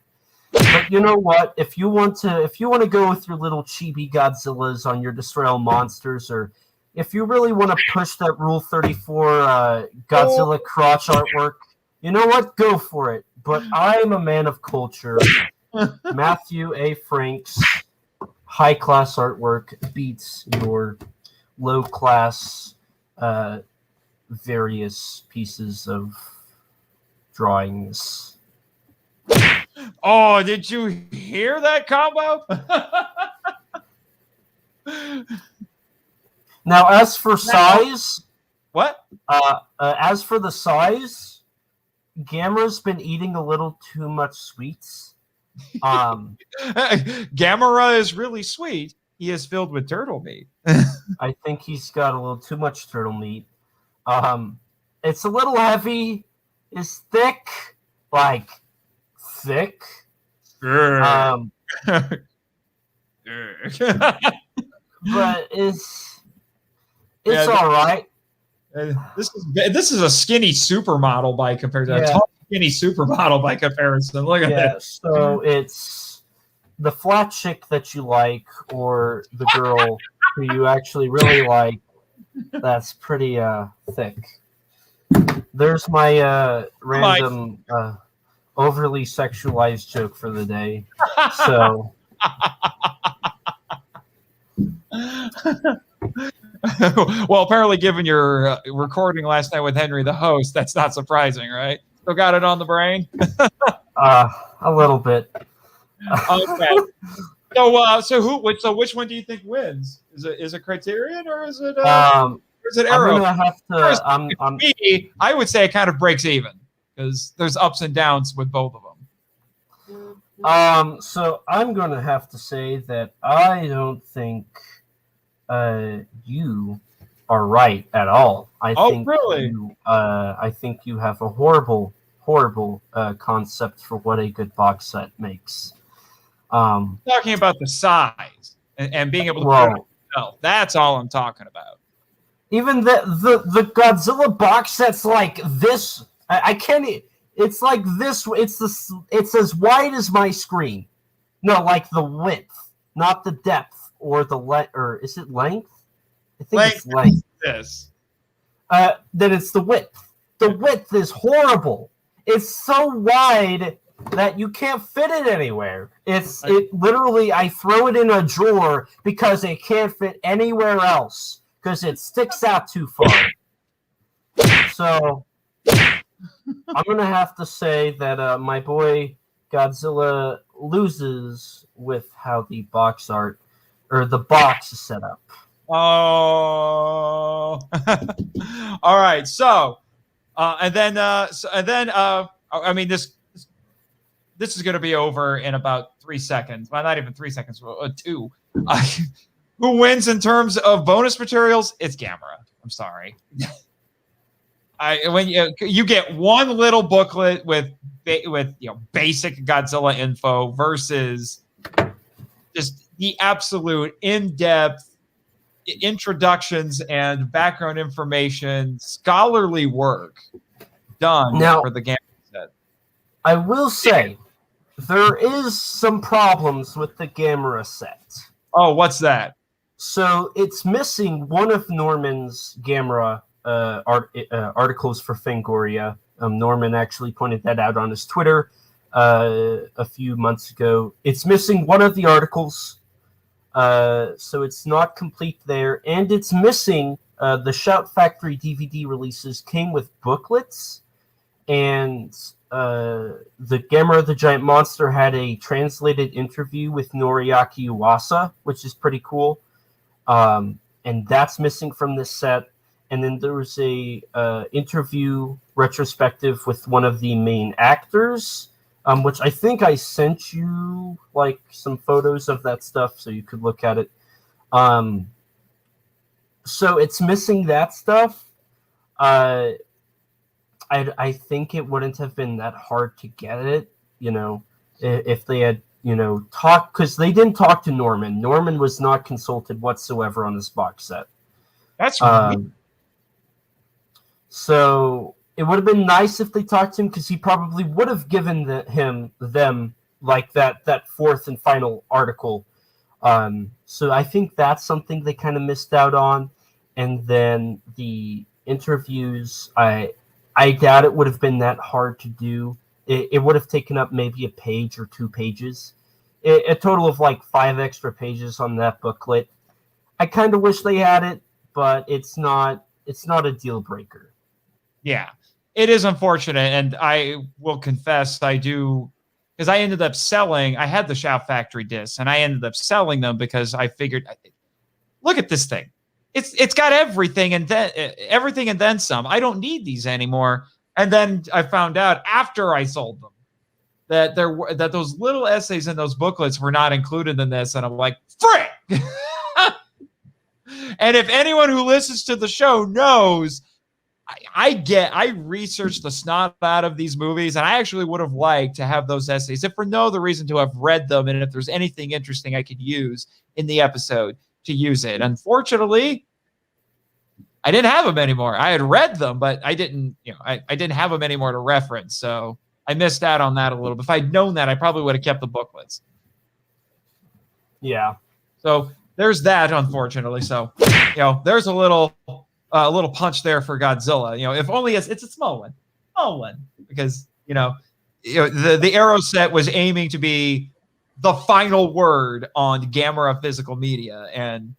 But you know what? If you want to go with your little chibi Godzillas on your Destroy All Monsters, or if you really want to push that Rule 34 Godzilla crotch artwork, you know what? Go for it. But I'm a man of culture. Matthew A. Frank's high-class artwork beats your low-class various pieces of drawings. Oh, did you hear that combo? Now, as for size, what? As for the size, Gamera's been eating a little too much sweets. Gamera is really sweet. He is filled with turtle meat. I think he's got a little too much turtle meat. It's a little heavy. It's thick, like thick. But it's all right. This is a skinny supermodel by comparison. A tall, skinny supermodel by comparison. Look at that. So it's the flat chick that you like, or the girl who you actually really like. That's pretty thick. There's my random overly sexualized joke for the day. So well, apparently given your recording last night with Henry the host, that's not surprising, right? Still got it on the brain? A little bit. Okay. So which one do you think wins? Is it Criterion or is it Arrow? I'm gonna have to. I would say it kind of breaks even because there's ups and downs with both of them. So I'm gonna have to say that I don't think you are right at all. I think you have a horrible concept for what a good box set makes. Talking about the size and being able to put it yourself. That's all I'm talking about. Even the Godzilla box set's like this. I can't. It's like this. It's as wide as my screen. No, like the width, not the depth or the length. Or is it length? I think it's length. This. Then it's the width. The width is horrible. It's so wide that you can't fit it anywhere. It literally, I throw it in a drawer because it can't fit anywhere else because it sticks out too far. So I'm gonna have to say that my boy Godzilla loses with how the box art or the box is set up. Oh, all right. So I mean, this is going to be over in about 3 seconds. Well, not even 3 seconds, 2. Who wins in terms of bonus materials? It's Gamera. I'm sorry. When you get one little booklet with basic Godzilla info versus just the absolute in-depth introductions and background information, scholarly work done for the Gamera set. I will say there is some problems with the Gamera set. Oh, what's that? So it's missing one of Norman's Gamera articles for Fangoria. Norman actually pointed that out on his Twitter a few months ago. It's missing one of the articles, so it's not complete there, and it's missing the Shout Factory DVD releases came with booklets, and the Gamera the Giant Monster had a translated interview with Noriaki Uwasa, which is pretty cool, and that's missing from this set. And then there was a interview retrospective with one of the main actors, which I think I sent you like some photos of that stuff so you could look at it. So it's missing that stuff. I think it wouldn't have been that hard to get it, if they had, talked, because they didn't talk to Norman. Norman was not consulted whatsoever on this box set. That's weird. So it would have been nice if they talked to him, because he probably would have given them like that fourth and final article. So I think that's something they kind of missed out on. And then the interviews, I doubt it would have been that hard to do. It would have taken up maybe a page or 2 pages. A total of like 5 extra pages on that booklet. I kind of wish they had it, but it's not a deal breaker. Yeah, it is unfortunate, and I will confess I do, because I ended up selling. I had the Shout Factory discs, and I ended up selling them because I figured, look at this thing, it's got everything and then some. I don't need these anymore. And then I found out after I sold them that that those little essays in those booklets were not included in this, and I'm like, frick! And if anyone who listens to the show knows, I researched the snot out of these movies, and I actually would have liked to have those essays, if for no other reason to have read them, and if there's anything interesting I could use in the episode, to use it. Unfortunately, I didn't have them anymore. I had read them, but I didn't, I didn't have them anymore to reference, so I missed out on that a little bit. If I'd known that, I probably would have kept the booklets. Yeah. So there's that, unfortunately. So, there's a little punch there for Godzilla. If only it's a small one, because the Aeroset was aiming to be the final word on Gamera physical media, and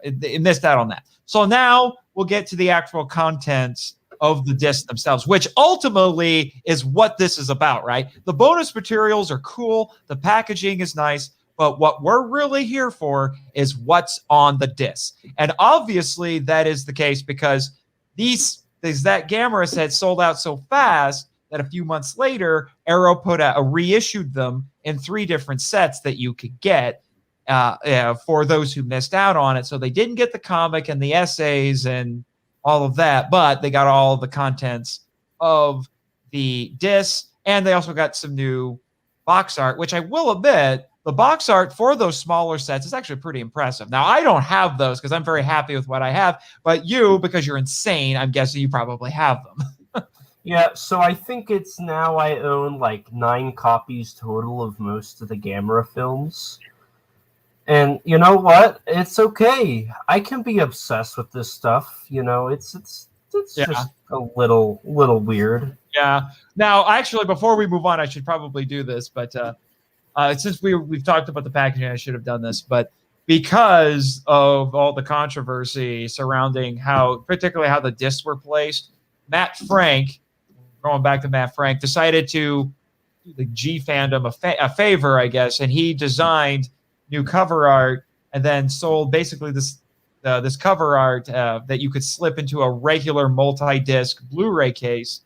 it missed out on that. So now we'll get to the actual contents of the discs themselves, which ultimately is what this is about, right? The bonus materials are cool, the packaging is nice, but what we're really here for is what's on the disc. And obviously that is the case because that Gamera set sold out so fast that a few months later, Arrow reissued them in 3 different sets that you could get for those who missed out on it. So they didn't get the comic and the essays and all of that, but they got all the contents of the disc, and they also got some new box art, which I will admit, the box art for those smaller sets is actually pretty impressive. Now, I don't have those because I'm very happy with what I have, but you, because you're insane, I'm guessing you probably have them. Yeah, so I think it's now I own like 9 copies total of most of the Gamera films. And you know what? It's okay. I can be obsessed with this stuff. It's just a little weird. Yeah. Now, actually, before we move on, I should probably do this, but since we've talked about the packaging, I should have done this. But because of all the controversy surrounding particularly how the discs were placed, Matt Frank, going back to Matt Frank, decided to do the G fandom a favor, I guess, and he designed new cover art and then sold basically this this cover art that you could slip into a regular multi-disc Blu-ray case,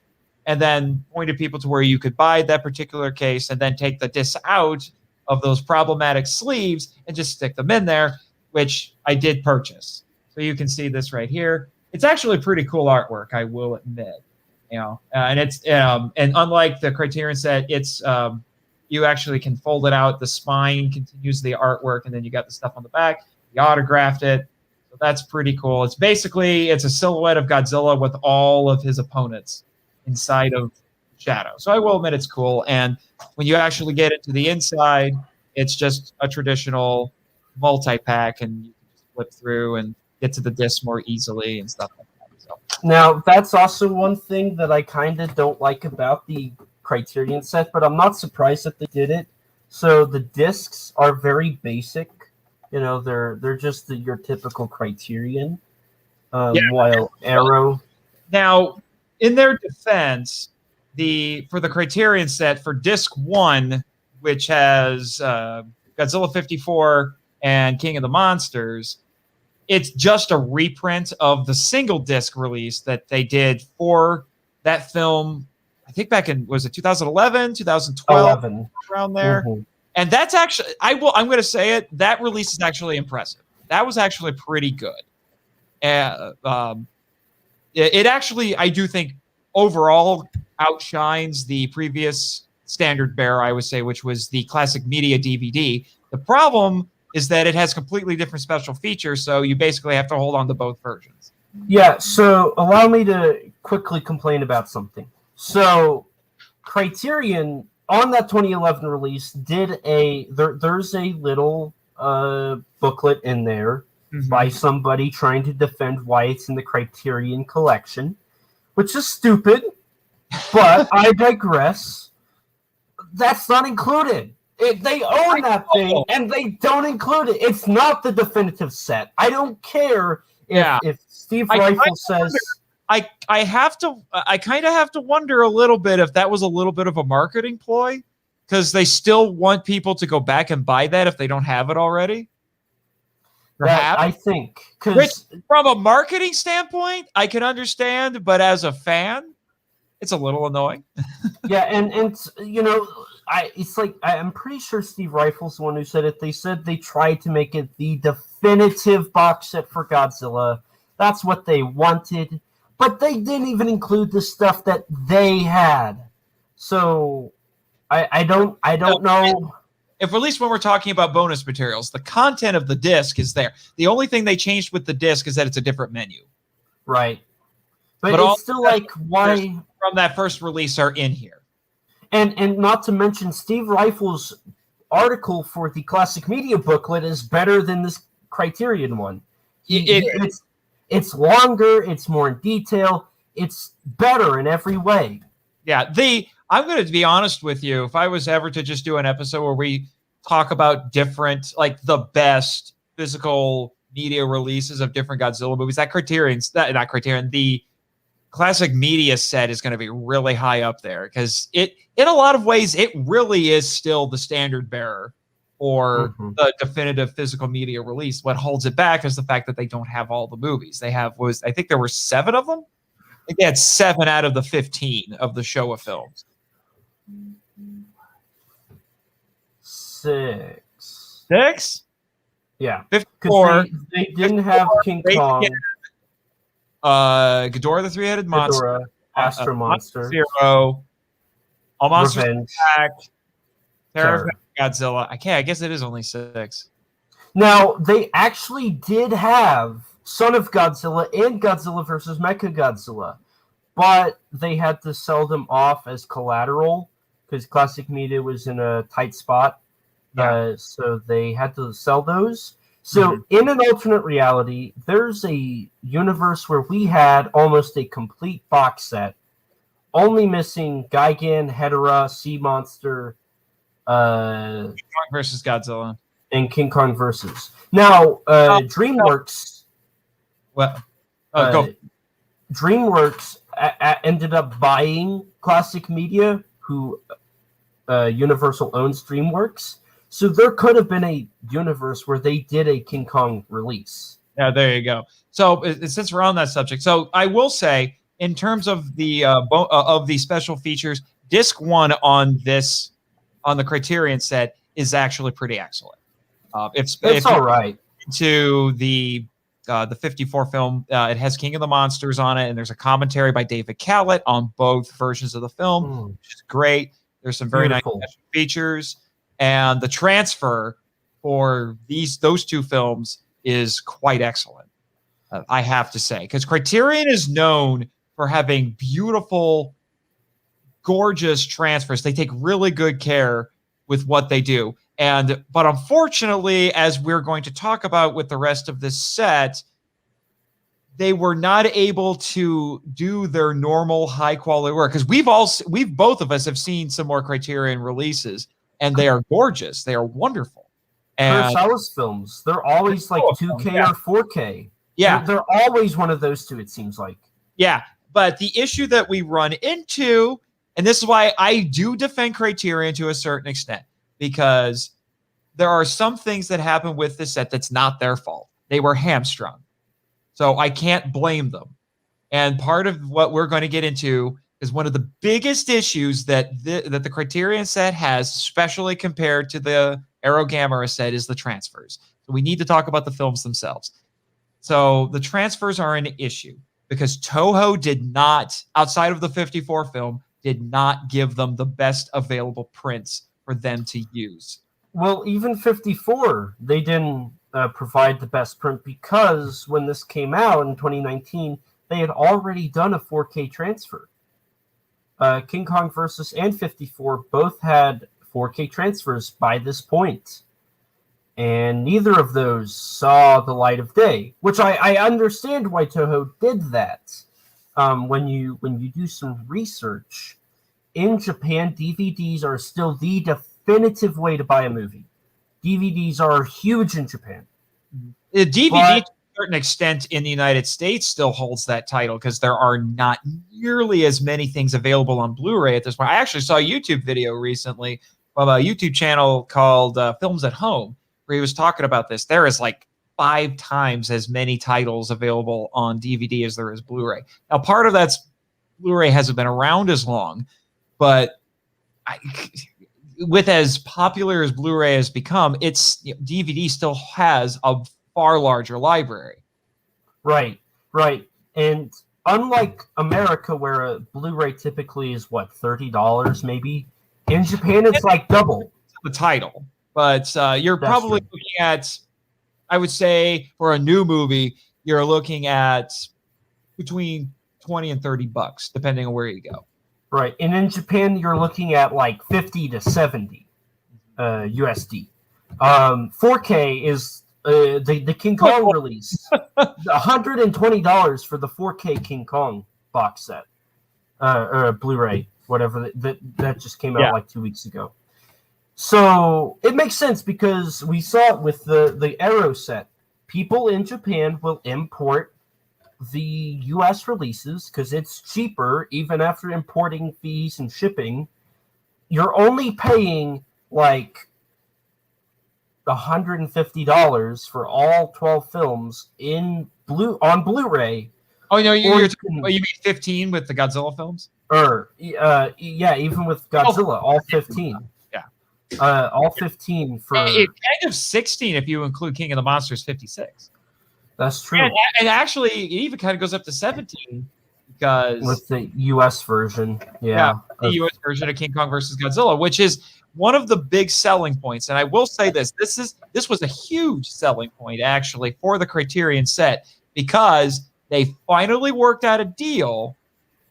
and then pointed people to where you could buy that particular case and then take the discs out of those problematic sleeves and just stick them in there, which I did purchase. So you can see this right here. It's actually pretty cool artwork, I will admit. And it's and unlike the Criterion set, it's you actually can fold it out. The spine continues the artwork, and then you got the stuff on the back. He autographed it, so that's pretty cool. It's a silhouette of Godzilla with all of his opponents inside of shadow. So I will admit it's cool. And when you actually get into the inside, it's just a traditional multi-pack, and you can just flip through and get to the disc more easily and stuff like that. So. Now, that's also one thing that I kind of don't like about the Criterion set, but I'm not surprised that they did it. So the discs are very basic. They're just your typical Criterion. While Arrow. Now, in their defense, for the Criterion set, for disc 1, which has Godzilla 54 and King of the Monsters, it's just a reprint of the single disc release that they did for that film. I think back in, was it 2011, 2012, around there. Mm-hmm. And that's actually, I'm going to say it, that release is actually impressive. That was actually pretty good. It actually, I do think, overall outshines the previous standard bearer, I would say, which was the Classic Media DVD. The problem is that it has completely different special features, so you basically have to hold on to both versions. Yeah, so allow me to quickly complain about something. So Criterion, on that 2011 release, there's a little booklet in there by somebody trying to defend why it's in the Criterion collection, which is stupid, but I digress. That's not included. They own that thing, and they don't include it. It's not the definitive set. I don't care if Steve Rifle says... I kind of have to wonder a little bit if that was a little bit of a marketing ploy, because they still want people to go back and buy that if they don't have it already. Perhaps. I think. Which, from a marketing standpoint, I can understand, but as a fan, it's a little annoying. Yeah, and it's like, I'm pretty sure Steve Rifle's the one who said it. They said they tried to make it the definitive box set for Godzilla. That's what they wanted. But they didn't even include the stuff that they had. So I don't know. If at least when we're talking about bonus materials, the content of the disc is there. The only thing they changed with the disc is that it's a different menu. Right. But it's still like, why from that first release are in here. And not to mention, Steve Rifle's article for the Classic Media booklet is better than this Criterion one. It's longer, it's more in detail, it's better in every way. Yeah, I'm going to be honest with you. If I was ever to just do an episode where we talk about different, like the best physical media releases of different Godzilla movies, the Classic Media set is going to be really high up there, because in a lot of ways, it really is still the standard bearer or the definitive physical media release. What holds it back is the fact that they don't have all the movies. I think there were 7 of them. I think they had 7 out of the 15 of the Showa films. 6. 6? Yeah. 54. They didn't have King Kong. Ghidorah the Three-Headed Monster. Astro Monster. Zero. All Monsters Attack. Terror. Godzilla. I guess it is only 6. Now, they actually did have Son of Godzilla and Godzilla vs. Mechagodzilla, but they had to sell them off as collateral because Classic Media was in a tight spot. Yeah. So they had to sell those. So in an alternate reality, there's a universe where we had almost a complete box set, only missing Gigan, Hedorah, Sea Monster, King Kong versus Godzilla, and King Kong versus. Now, DreamWorks. DreamWorks ended up buying Classic Media, who Universal owns DreamWorks. So there could have been a universe where they did a King Kong release. Yeah, there you go. So since we're on that subject, so I will say, in terms of the special features, disc 1 on the Criterion set is actually pretty excellent. It's all right. To the 54 film, it has King of the Monsters on it, and there's a commentary by David Callett on both versions of the film, which is great. There's some very Beautiful. nice features, and the transfer for those two films is quite excellent, I have to say, because Criterion is known for having beautiful, gorgeous transfers. They take really good care with what they do. But unfortunately, as we're going to talk about with the rest of this set, they were not able to do their normal high quality work, because we've both of us have seen some more Criterion releases, and they are gorgeous. They are wonderful. And Kurosawa's films, they're always like 2K or 4K. Yeah. They're always one of those two, it seems like. Yeah. But the issue that we run into, and this is why I do defend Criterion to a certain extent, because there are some things that happen with this set that's not their fault. They were hamstrung. So I can't blame them. And part of what we're going to get into is one of the biggest issues that the Criterion set has, especially compared to the Gamera set, is the transfers. So we need to talk about the films themselves. So the transfers are an issue because Toho did not, outside of the 54 film, did not give them the best available prints for them to use. Well, even 54, they didn't provide the best print, because when this came out in 2019, they had already done a 4K transfer. King Kong Versus and 54 both had 4K transfers by this point. And neither of those saw the light of day, which I understand why Toho did that. When you do some research, in Japan, DVDs are still the definitive way to buy a movie. DVDs are huge in Japan. The DVD, to a certain extent, in the United States still holds that title, because there are not nearly as many things available on Blu-ray at this point. I actually saw a YouTube video recently from a YouTube channel called Films at Home, where he was talking about this. There is like 5 times as many titles available on DVD as there is Blu-ray. Now, part of that's Blu-ray hasn't been around as long, but with as popular as Blu-ray has become, DVD still has a far larger library. Right. And unlike America, where a Blu-ray typically is, what, $30 maybe? In Japan, it's like double the title. But you're probably looking at, I would say, for a new movie, you're looking at between $20 and $30, depending on where you go. Right. And in Japan, you're looking at like 50 to 70 USD. 4K is the King Kong release. $120 for the 4K King Kong box set. Or Blu-ray, whatever. That just came out like 2 weeks ago. So it makes sense, because we saw it with the Aeroset. People in Japan will import the US releases because it's cheaper, even after importing fees and shipping. You're only paying like $150 for all 12 films on Blu-ray. Oh, no, you mean 15 with the Godzilla films? Yeah, even with Godzilla, all 15. All 15 for... It kind of 16 if you include King of the Monsters 56. That's true. And actually, it even kind of goes up to 17 because... With the U.S. version, the U.S. version of King Kong versus Godzilla, which is one of the big selling points. And I will say this was a huge selling point, actually, for the Criterion set, because they finally worked out a deal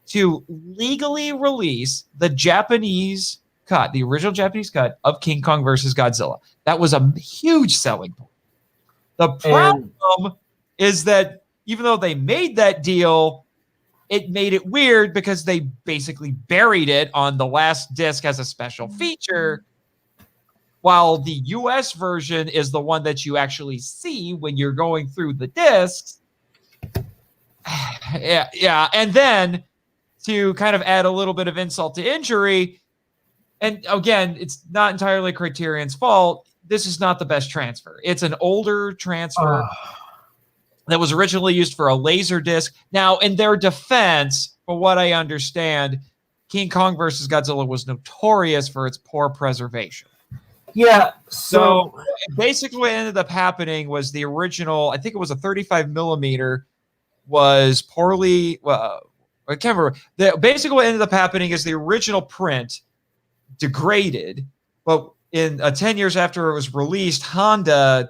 to legally release the Japanese cut, the original Japanese cut of King Kong versus Godzilla. That was a huge selling point. The problem is that even though they made that deal, it made it weird because they basically buried it on the last disc as a special feature, while the US version is the one that you actually see when you're going through the discs. Yeah. And then to kind of add a little bit of insult to injury, and again, it's not entirely Criterion's fault, this is not the best transfer. It's an older transfer. that was originally used for a laser disc. Now, in their defense, for what I understand, King Kong versus Godzilla was notorious for its poor preservation. Yeah, So basically what ended up happening was the original, I think it was a 35 millimeter, was poorly, I can't remember. Basically what ended up happening is the original print degraded, but in 10 years after it was released, Honda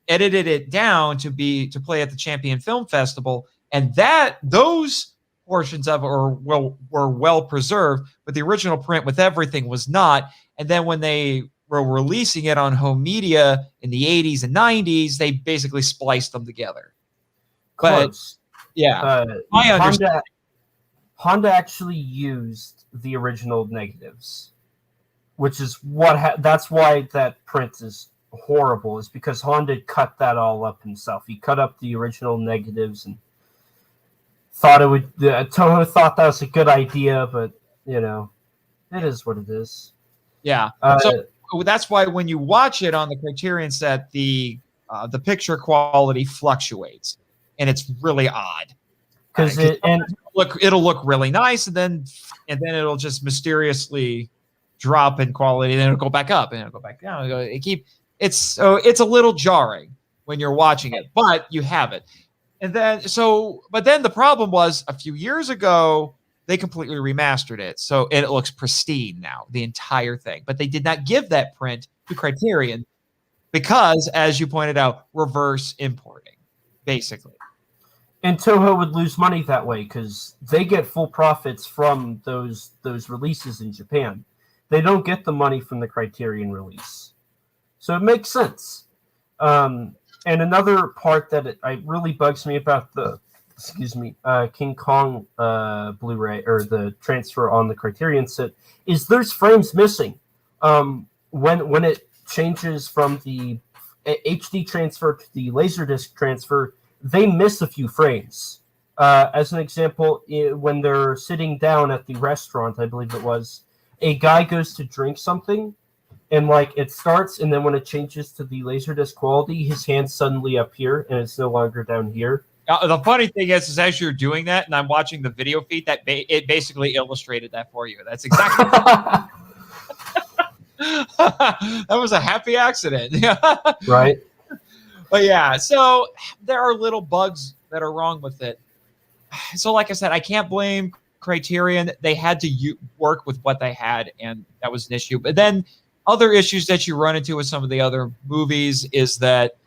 edited it down to play at the Champion Film Festival, and those portions of it were well preserved, but the original print with everything was not. And then when they were releasing it on home media in the 80s and 90s, they basically spliced them together. Close. But yeah, Honda actually used the original negatives, which is that's why that print is horrible, is because Honda cut that all up himself. He cut up the original negatives and thought it would. Toho thought that was a good idea, but it is what it is. Yeah. So that's why when you watch it on the Criterion set, the picture quality fluctuates, and it's really odd. Because it'll look really nice, and then it'll just mysteriously drop in quality, and then it'll go back up, and it'll go back down. It's a little jarring when you're watching it, but you have it. And then the problem was a few years ago they completely remastered it, and it looks pristine now, the entire thing. But they did not give that print to Criterion because, as you pointed out, reverse importing, basically. And Toho would lose money that way because they get full profits from those releases in Japan. They don't get the money from the Criterion release. So it makes sense. And another part that really bugs me about the King Kong Blu-ray or the transfer on the Criterion set is there's frames missing. When it changes from the HD transfer to the Laserdisc transfer, they miss a few frames. As an example, when they're sitting down at the restaurant, I believe it was, a guy goes to drink something, and it starts, and then when it changes to the Laserdisc quality, his hand's suddenly up here, and it's no longer down here. The funny thing is as you're doing that, and I'm watching the video feed, that it basically illustrated that for you. That's exactly that was a happy accident. Right. But yeah, so there are little bugs that are wrong with it. So like I said, I can't blame Criterion. They had to work with what they had, and that was an issue. But then other issues that you run into with some of the other movies is that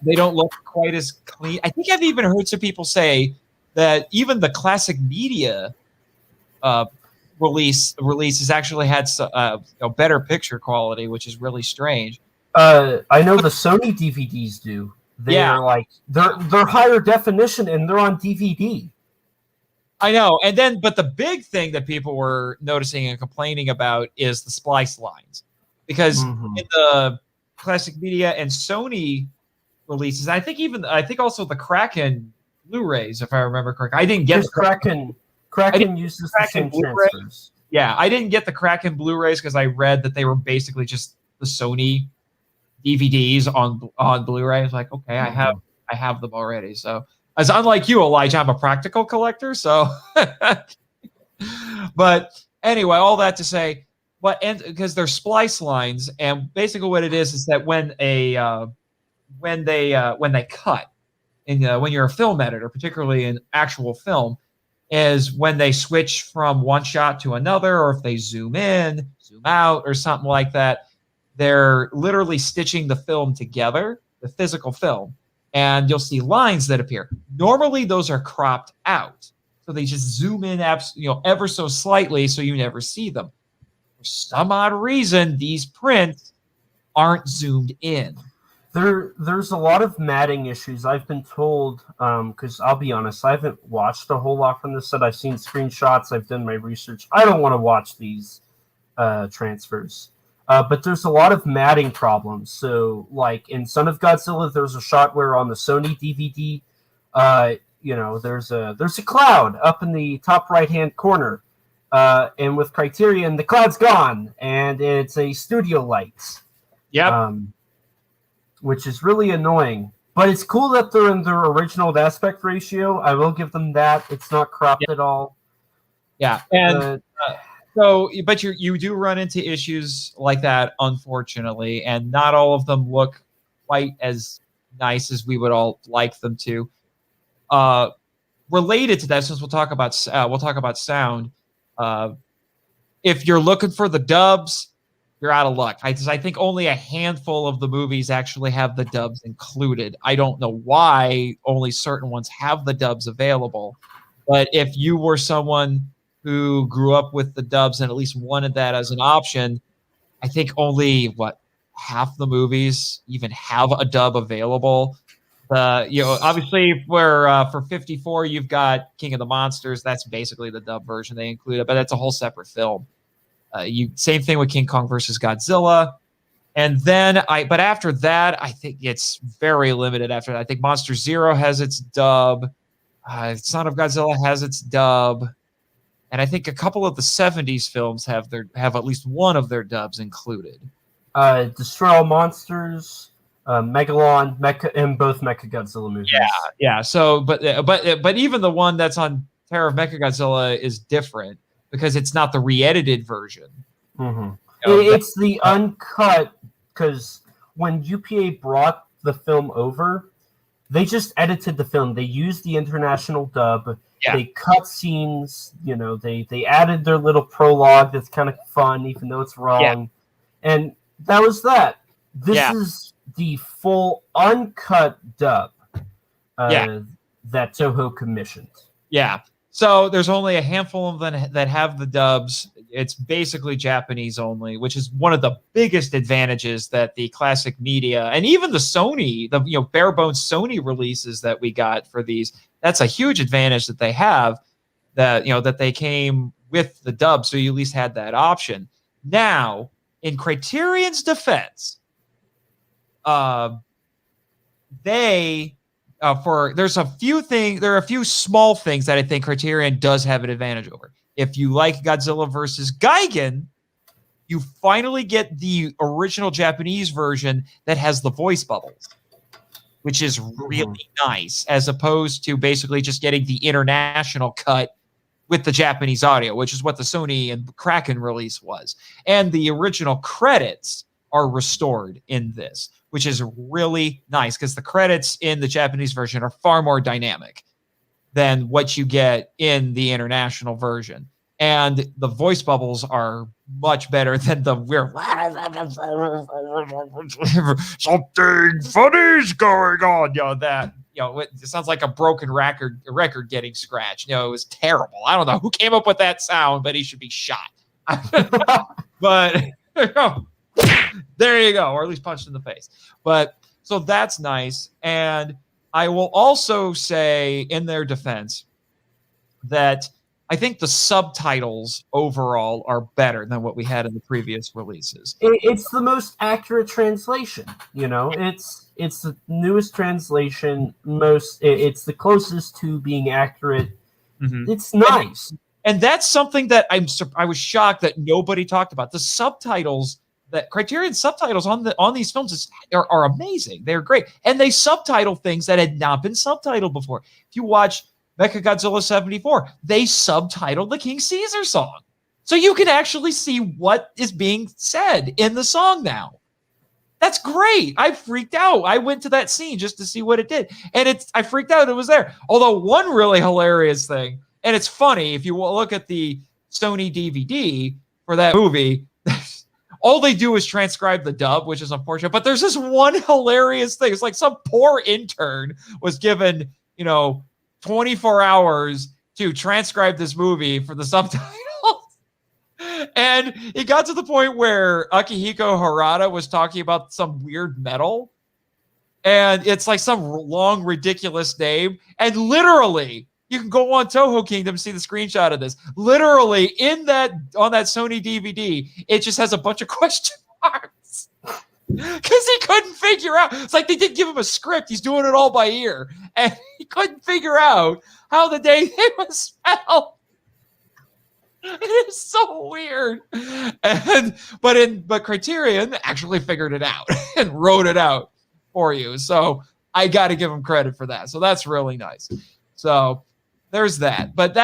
they don't look quite as clean. I think I've even heard some people say that even the classic media releases actually had better picture quality, which is really strange. I know the Sony DVDs do. They're they're higher definition and they're on DVD. I know. But the big thing that people were noticing and complaining about is the splice lines, because in the classic media and Sony releases, I think also the Kraken Blu-rays, if I remember correctly. I didn't get the Kraken uses the same transfers. Yeah, I didn't get the Kraken Blu-rays because I read that they were basically just the Sony DVDs on Blu-ray. I was like, okay, I have them already. So, as unlike you, Elijah, I'm a practical collector. So, but anyway, all that to say, because they're splice lines, and basically what it is that when they cut, when you're a film editor, particularly in actual film, is when they switch from one shot to another, or if they zoom in, zoom out, or something like that. They're literally stitching the film together, the physical film, and you'll see lines that appear. Normally, those are cropped out, so they just zoom in, ever so slightly, so you never see them. For some odd reason, these prints aren't zoomed in. There's a lot of matting issues. I've been told, because I'll be honest, I haven't watched a whole lot from this set. I've seen screenshots. I've done my research. I don't want to watch these transfers. But there's a lot of matting problems. So, like in Son of Godzilla, there's a shot where on the Sony DVD, there's a cloud up in the top right-hand corner. And with Criterion, the cloud's gone, and it's a studio light. Yep. Which is really annoying. But it's cool that they're in their original aspect ratio. I will give them that. It's not cropped at all. Yeah, and but you do run into issues like that, unfortunately, and not all of them look quite as nice as we would all like them to. Related to that, since we'll talk about sound. If you're looking for the dubs, you're out of luck. I think only a handful of the movies actually have the dubs included. I don't know why only certain ones have the dubs available. But if you were someone who grew up with the dubs and at least wanted that as an option, I think only half the movies even have a dub available. Obviously for 54, you've got King of the Monsters. That's basically the dub version they included, but that's a whole separate film. Same thing with King Kong versus Godzilla. And then but after that, I think it's very limited after that. I think Monster Zero has its dub. Son of Godzilla has its dub. And I think a couple of the 70s films have at least one of their dubs included. Destroy All Monsters, Megalon, and both Mechagodzilla movies. Yeah. So, but even the one that's on Terror of Mechagodzilla is different because it's not the re-edited version. Mm-hmm. It's the uncut, because when UPA brought the film over, they just edited the film. They used the international dub. Yeah. They cut scenes. They added their little prologue that's kind of fun, even though it's wrong. Yeah. And that was that. This is the full uncut dub that Toho commissioned. Yeah. So there's only a handful of them that have the dubs. It's basically Japanese only, which is one of the biggest advantages that the classic media and even the Sony, bare bones Sony releases that we got for these, that's a huge advantage that they have, that they came with the dub, so you at least had that option. Now, in Criterion's defense, there's a few things. There are a few small things that I think Criterion does have an advantage over. If you like Godzilla versus Gigan, you finally get the original Japanese version that has the voice bubbles, which is really nice, as opposed to basically just getting the international cut with the Japanese audio, which is what the Sony and Kraken release was. And the original credits are restored in this, which is really nice because the credits in the Japanese version are far more dynamic than what you get in the international version. And the voice bubbles are much better than the weird something funny's going on. It sounds like a broken record getting scratched. It was terrible. I don't know who came up with that sound, but he should be shot. But there you go, or at least punched in the face. But so that's nice. And I will also say in their defense that I think the subtitles overall are better than what we had in the previous releases. It's the most accurate translation. It's the newest translation. It's the closest to being accurate. Mm-hmm. It's nice. And that's something that I was shocked that nobody talked about. The subtitles, that Criterion subtitles on these films are amazing. They're great. And they subtitle things that had not been subtitled before. If you watch Mechagodzilla 74, they subtitled the King Caesar song. So you can actually see what is being said in the song now. That's great. I freaked out. I went to that scene just to see what it did. And I freaked out it was there. Although one really hilarious thing, and it's funny, if you look at the Sony DVD for that movie, all they do is transcribe the dub, which is unfortunate. But there's this one hilarious thing. It's like some poor intern was given, 24 hours to transcribe this movie for the subtitles. And it got to the point where Akihiko Harada was talking about some weird metal. And it's like some long, ridiculous name. And literally, you can go on Toho Kingdom and see the screenshot of this. Literally, on that Sony DVD, it just has a bunch of question marks. Because he couldn't figure out. It's like they didn't give him a script. He's doing it all by ear. And he couldn't figure out how the name was spelled. It is so weird. But Criterion actually figured it out and wrote it out for you. So I got to give them credit for that. So that's really nice. So there's that. But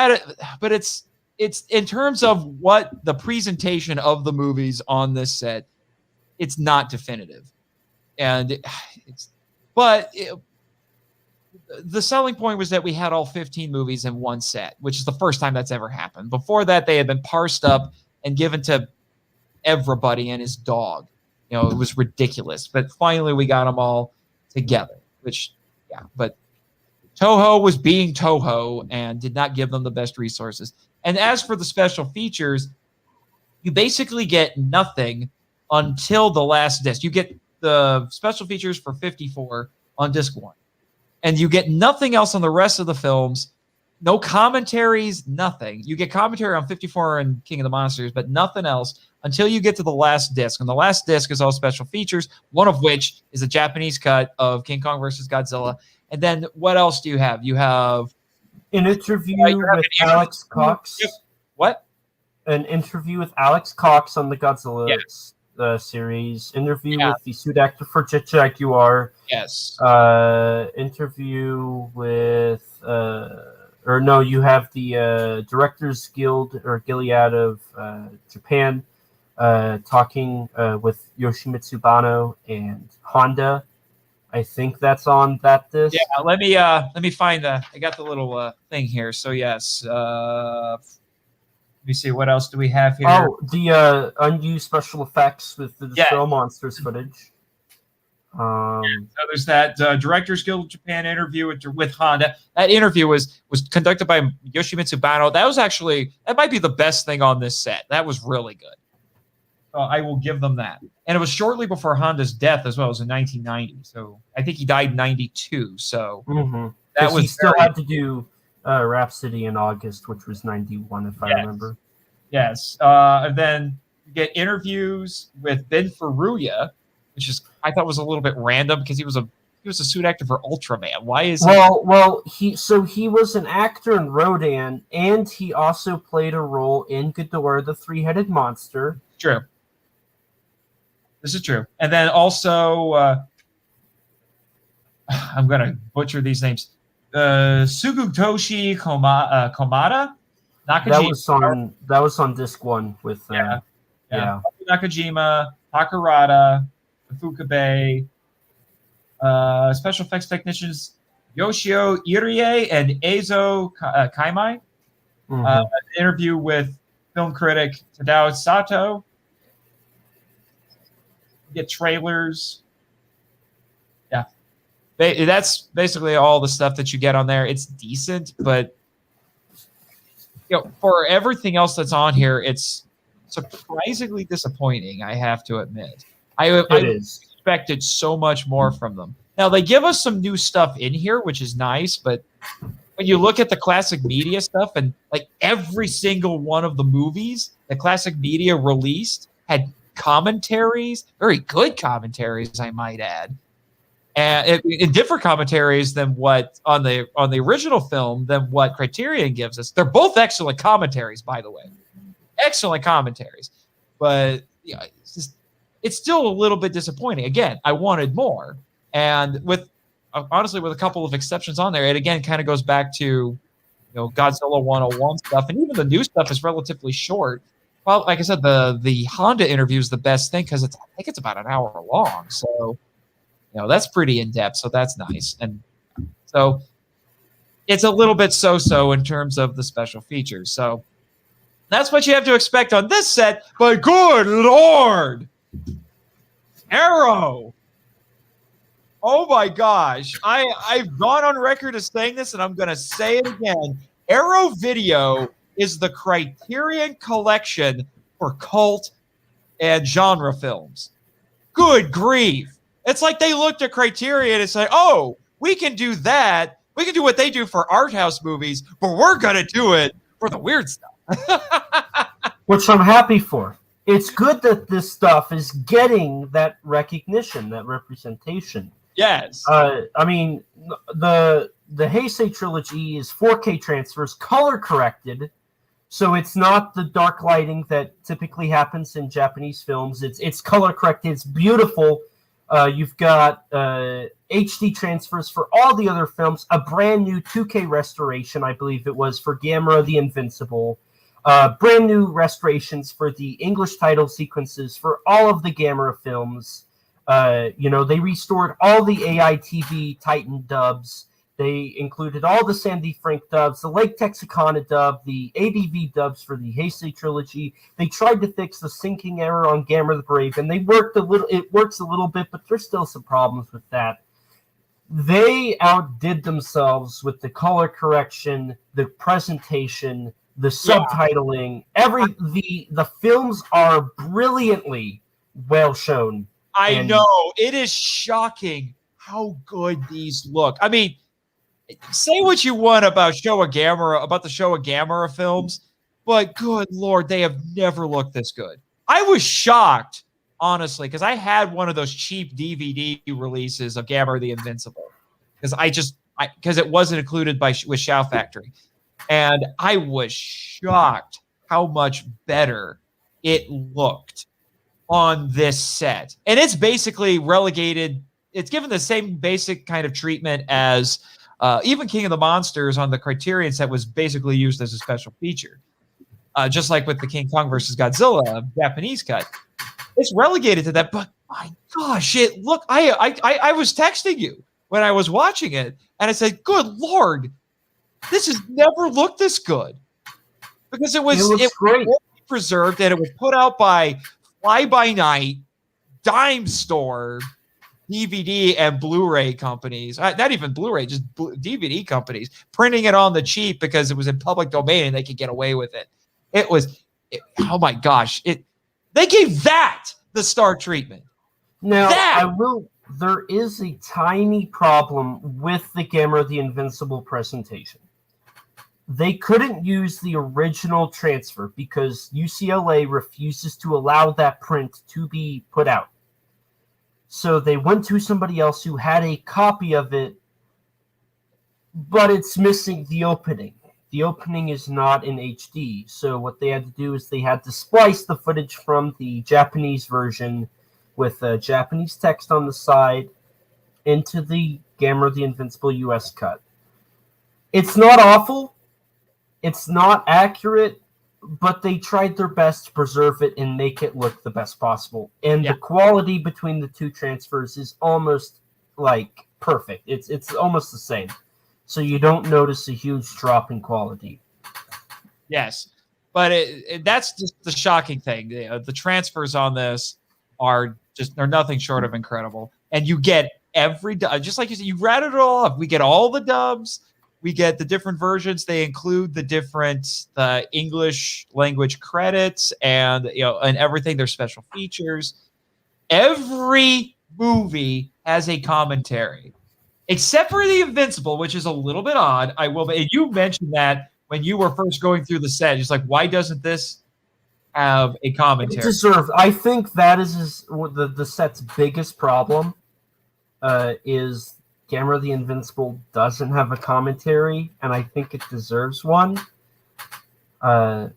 it's in terms of what the presentation of the movies on this set, it's not definitive. And the selling point was that we had all 15 movies in one set, which is the first time that's ever happened. Before that, they had been parsed up and given to everybody and his dog. It was ridiculous. But finally, we got them all together, but Toho was being Toho and did not give them the best resources. And as for the special features, you basically get nothing until the last disc. You get the special features for 54 on disc 1. And you get nothing else on the rest of the films. No commentaries, nothing. You get commentary on 54 and King of the Monsters, but nothing else until you get to the last disc. And the last disc is all special features, one of which is a Japanese cut of King Kong versus Godzilla. And then what else do you have? You have an interview with Alex Cox. What? An interview with Alex Cox on the Godzilla series. Interview with the suit actor for Jaguar. Yes. Interview with you have the Directors Guild or Gilead of Japan talking with Yoshimitsu Banno and Honda. I think that's on that disc. Yeah, let me find I got the little thing here. So yes, let me see, what else do we have here? Oh, the unused special effects with the Destroy Monsters footage. So there's that Directors Guild of Japan interview with Honda. That interview was conducted by Yoshimitsu Banno. That might be the best thing on this set. That was really good. I will give them that. And it was shortly before Honda's death as well. It was in 1990. So I think he died in 92. So that was he still had to do Rhapsody in August, which was 91, if I remember. Yes. And then you get interviews with Ben Ferruya, which I thought was a little bit random because he was a suit actor for Ultraman. Why is he was an actor in Rodan, and he also played a role in Ghidorah the Three-Headed Monster. True. This is true. And then also, I'm going to butcher these names. Sugutoshi Komada? Nakajima. That was on disc 1 with Nakajima, Takarada, Fukabe, special effects technicians Yoshio Irie and Eizo Kaimai. Interview with film critic Tadao Sato. Get trailers. Yeah. That's basically all the stuff that you get on there. It's decent, but for everything else that's on here, it's surprisingly disappointing, I have to admit. I expected so much more from them. Now, they give us some new stuff in here, which is nice, but when you look at the classic media stuff, and like every single one of the movies the classic media released had commentaries, very good commentaries, I might add, and different commentaries than what on the original film than what Criterion gives us. They're both excellent commentaries, by the way, excellent commentaries, but it's still a little bit disappointing. Again, I wanted more, and honestly, with a couple of exceptions on there, it again kind of goes back to Godzilla 101 stuff, and even the new stuff is relatively short. Well, like I said, the Honda interview is the best thing because I think it's about an hour long. So, that's pretty in depth. So that's nice. And so it's a little bit so-so in terms of the special features. So that's what you have to expect on this set. But good Lord, Arrow. Oh my gosh. I've gone on record as saying this, and I'm going to say it again. Arrow Video is the Criterion collection for cult and genre films. Good grief. It's like they looked at Criterion and said, oh, we can do that. We can do what they do for art house movies, but we're going to do it for the weird stuff. Which I'm happy for. It's good that this stuff is getting that recognition, that representation. Yes. I mean, the Heisei trilogy is 4K transfers, color corrected. So it's not the dark lighting that typically happens in Japanese films. It's color corrected. It's beautiful. You've got HD transfers for all the other films, a brand new 2K restoration, I believe it was, for Gamera the Invincible, brand new restorations for the English title sequences for all of the Gamera films. They restored all the AITV Titan dubs. They included all the Sandy Frank dubs, the Lake Texarkana dub, the ABV dubs for the Heisei Trilogy. They tried to fix the syncing error on Gamera the Brave, and it works a little bit, but there's still some problems with that. They outdid themselves with the color correction, the presentation, the subtitling. The films are brilliantly well shown. I know. It is shocking how good these look. I mean, say what you want about the Showa Gamera films, but good Lord, they have never looked this good. I was shocked, honestly, because I had one of those cheap DVD releases of Gamera the Invincible, because it wasn't included with Shout Factory, and I was shocked how much better it looked on this set. And it's basically relegated. It's given the same basic kind of treatment as even King of the Monsters on the Criterion set was basically used as a special feature. Just like with the King Kong versus Godzilla Japanese cut. It's relegated to that, but my gosh, I was texting you when I was watching it, and I said, good Lord, this has never looked this good. Because it was great. Preserved, and it was put out by Fly By Night, dime store, DVD and Blu-ray companies, not even Blu-ray, just DVD companies, printing it on the cheap because it was in public domain and they could get away with it. Oh my gosh, they gave that the star treatment. Now, there is a tiny problem with the Gamera the Invincible presentation. They couldn't use the original transfer because UCLA refuses to allow that print to be put out. So they went to somebody else who had a copy of it, but it's missing the opening. The opening is not in HD. So what they had to do is they had to splice the footage from the Japanese version with Japanese text on the side into the Gamera the Invincible US cut. It's not awful. It's not accurate, but they tried their best to preserve it and make it look the best possible. And the quality between the two transfers is almost like perfect. It's almost the same. So you don't notice a huge drop in quality. Yes, but that's just the shocking thing. The transfers on this are nothing short of incredible. And you get just like you said, you rattled it all off. We get all the dubs. We get the different versions. They include the English language credits and everything. Their special features. Every movie has a commentary, except for the Invincible, which is a little bit odd. You mentioned that when you were first going through the set. It's like, why doesn't this have a commentary? It deserves. I think that is the set's biggest problem. Is Gamera the Invincible doesn't have a commentary, and I think it deserves one. I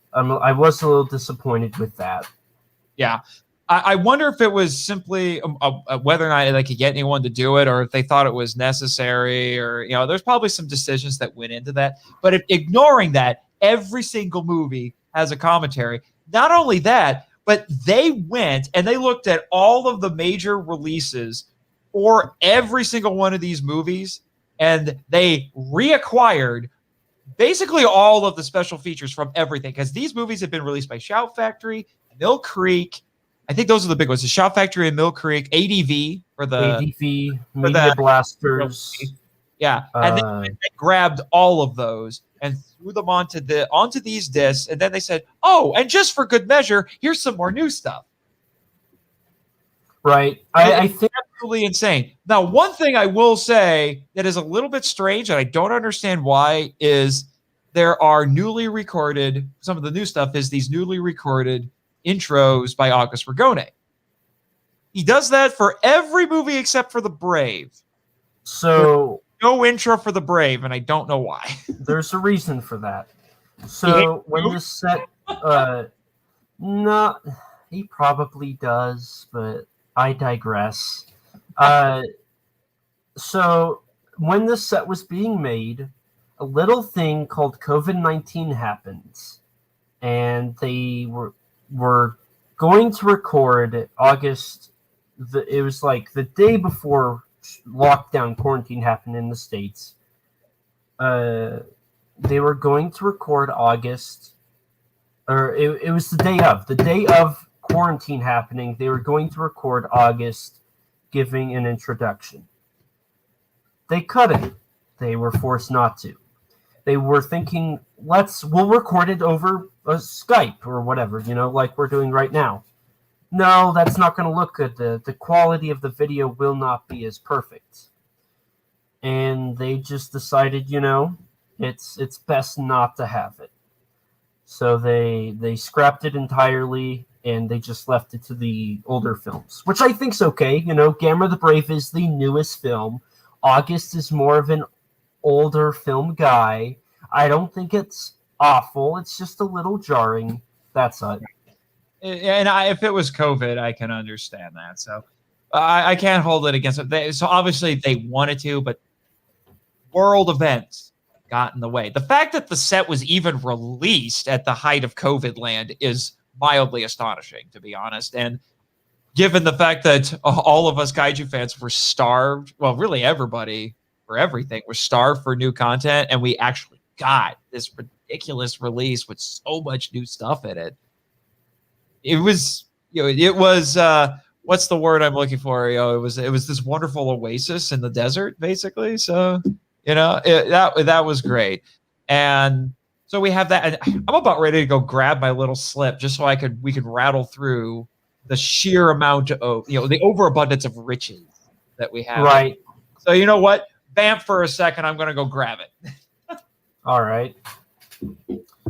was a little disappointed with that. Yeah. I wonder if it was simply whether or not they could get anyone to do it, or if they thought it was necessary, or there's probably some decisions that went into that. But ignoring that, every single movie has a commentary. Not only that, but they went and they looked at all of the major releases for every single one of these movies, and they reacquired basically all of the special features from everything, because these movies have been released by Shout Factory, Mill Creek. I think those are the big ones. The Shout Factory and Mill Creek, ADV for Media Blasters. Yeah, and then they grabbed all of those and threw them onto these discs, and then they said, "Oh, and just for good measure, here's some more new stuff." Right. I think absolutely insane. Now, one thing I will say that is a little bit strange, and I don't understand why, is there are some of the new stuff is these newly recorded intros by August Ragone. He does that for every movie except for The Brave. So no intro for The Brave, and I don't know why. There's a reason for that. So when this set, he probably does, but I digress. So when the set was being made, a little thing called COVID-19 happens, and they were going to record August. It was like the day before lockdown quarantine happened in the States. They were going to record August, or it was the day of quarantine happening. They were going to record August giving an introduction. They couldn't. They were forced not to. They were thinking, we'll record it over a Skype or whatever, like we're doing right now. No, that's not going to look good. The quality of the video will not be as perfect. And they just decided, it's best not to have it. So they scrapped it entirely, and they just left it to the older films, which I think's okay. Gamera the Brave is the newest film. August is more of an older film guy. I don't think it's awful. It's just a little jarring. That's it. And if it was COVID, I can understand that. So I can't hold it against it. So obviously they wanted to, but world events got in the way. The fact that the set was even released at the height of COVID land is mildly astonishing, to be honest. And given the fact that all of us kaiju fans were starved, well, really everybody for everything was starved for new content, and we actually got this ridiculous release with so much new stuff in it. It was, what's the word I'm looking for? It was this wonderful oasis in the desert, basically. So, that was great. And so we have that. And I'm about ready to go grab my little slip just so we could rattle through the sheer amount of, the overabundance of riches that we have. Right. So you know what? Vamp for a second. I'm going to go grab it. All right.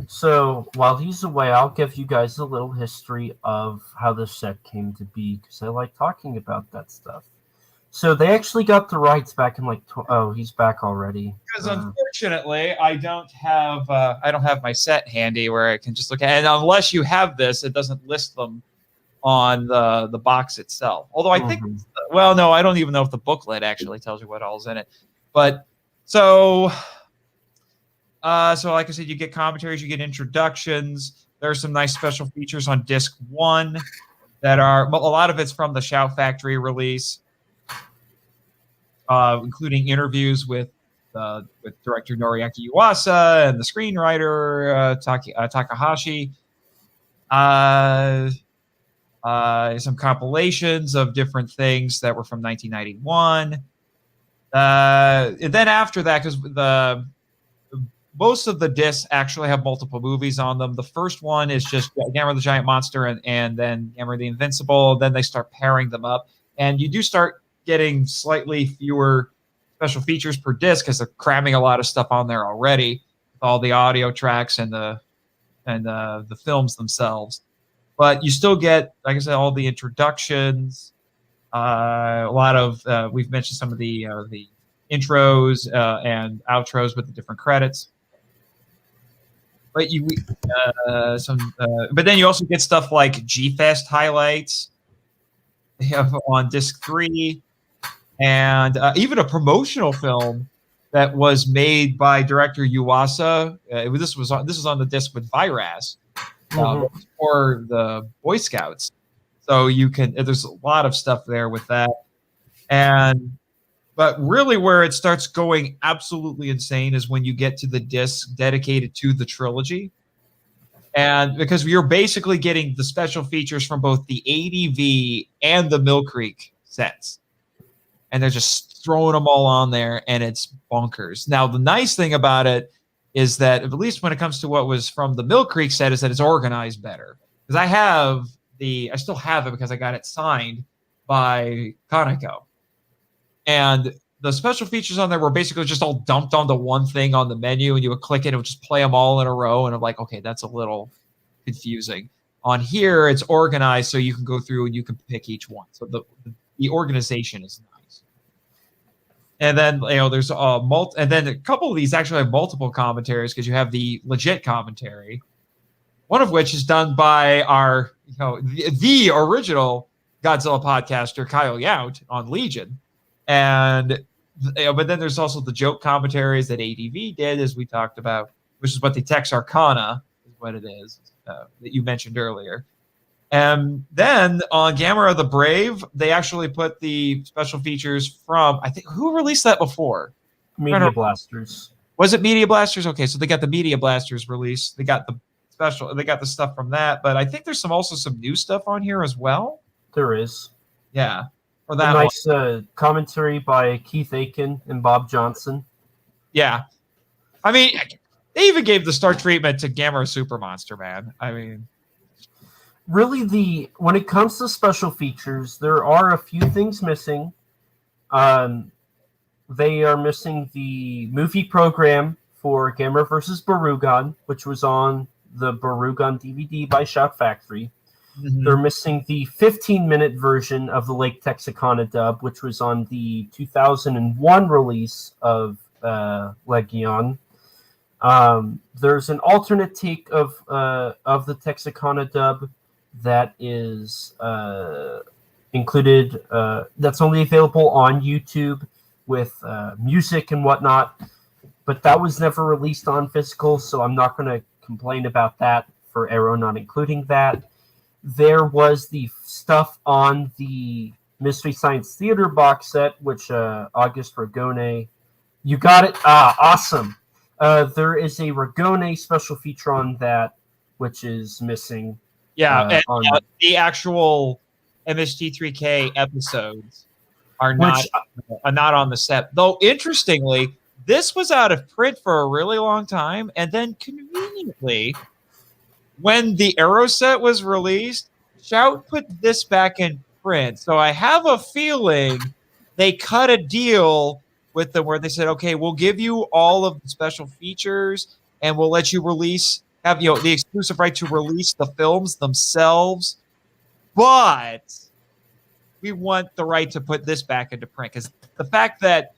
So while he's away, I'll give you guys a little history of how the set came to be, because I like talking about that stuff. So they actually got the rights back in he's back already. Because unfortunately, I don't have my set handy where I can just look at it. And unless you have this, it doesn't list them on the box itself. Although I think, well, no, I don't even know if the booklet actually tells you what all's in it. But so like I said, you get commentaries, you get introductions. There are some nice special features on disc 1 that are, a lot of it's from the Shout Factory release, including interviews with director Noriaki Yuasa and the screenwriter Takahashi. Some compilations of different things that were from 1991. And then after that, because most of the discs actually have multiple movies on them. The first one is just Gamera the Giant Monster and then Gamera the Invincible. Then they start pairing them up. And you do start getting slightly fewer special features per disc because they're cramming a lot of stuff on there already with all the audio tracks and the films themselves. But you still get, like I said, all the introductions, a lot of, we've mentioned some of the intros and outros with the different credits. But but then you also get stuff like G-Fest highlights on disc 3, and even a promotional film that was made by director Yuasa. This was on the disc with Viras for the Boy Scouts. So there's a lot of stuff there with that, but really where it starts going absolutely insane is when you get to the disc dedicated to the trilogy. And because you're basically getting the special features from both the ADV and the Mill Creek sets. And they're just throwing them all on there, and it's bonkers. Now, the nice thing about it is that, at least when it comes to what was from the Mill Creek set, is that it's organized better. Because I still have it because I got it signed by Kaneko. And the special features on there were basically just all dumped onto one thing on the menu, and you would click it, and it would just play them all in a row. And I'm like, okay, that's a little confusing. On here, it's organized so you can go through and you can pick each one. So the organization is nice. And then there's and then a couple of these actually have multiple commentaries because you have the legit commentary, one of which is done by our the original Godzilla podcaster Kyle Yount on Legion. And but then there's also the joke commentaries that ADV did, as we talked about, which is what the Texarkana is what it is that you mentioned earlier. And then on Gamera the Brave, they actually put the special features from, I think, who released that before? Media Blasters. Was it Media Blasters? Okay, so they got the Media Blasters release. They got the special, they got the stuff from that, but I think there's also some new stuff on here as well. There is. Yeah. For a that nice commentary by Keith Aiken and Bob Johnson. Yeah. I mean, they even gave the star treatment to Gamera Super Monster, man. I mean, really, when it comes to special features, there are a few things missing. They are missing the movie program for Gamera vs. Barugon, which was on the Barugon DVD by Shout Factory. Mm-hmm. They're missing the 15-minute version of the Lake Texarkana dub, which was on the 2001 release of Legion. There's an alternate take of the Texarkana dub that is included. That's only available on YouTube with music and whatnot, but that was never released on physical, so I'm not going to complain about that for Arrow not including that. There was the stuff on the Mystery Science Theater box set, which August Ragone, you got it? Awesome. There is a Ragone special feature on that, which is missing. Yeah, the actual MST3K episodes are not on the set. Though, interestingly, this was out of print for a really long time, and then conveniently, when the Aeroset was released, Shout put this back in print. So I have a feeling they cut a deal with them where they said, okay, we'll give you all of the special features and we'll let you have the exclusive right to release the films themselves. But we want the right to put this back into print, because the fact that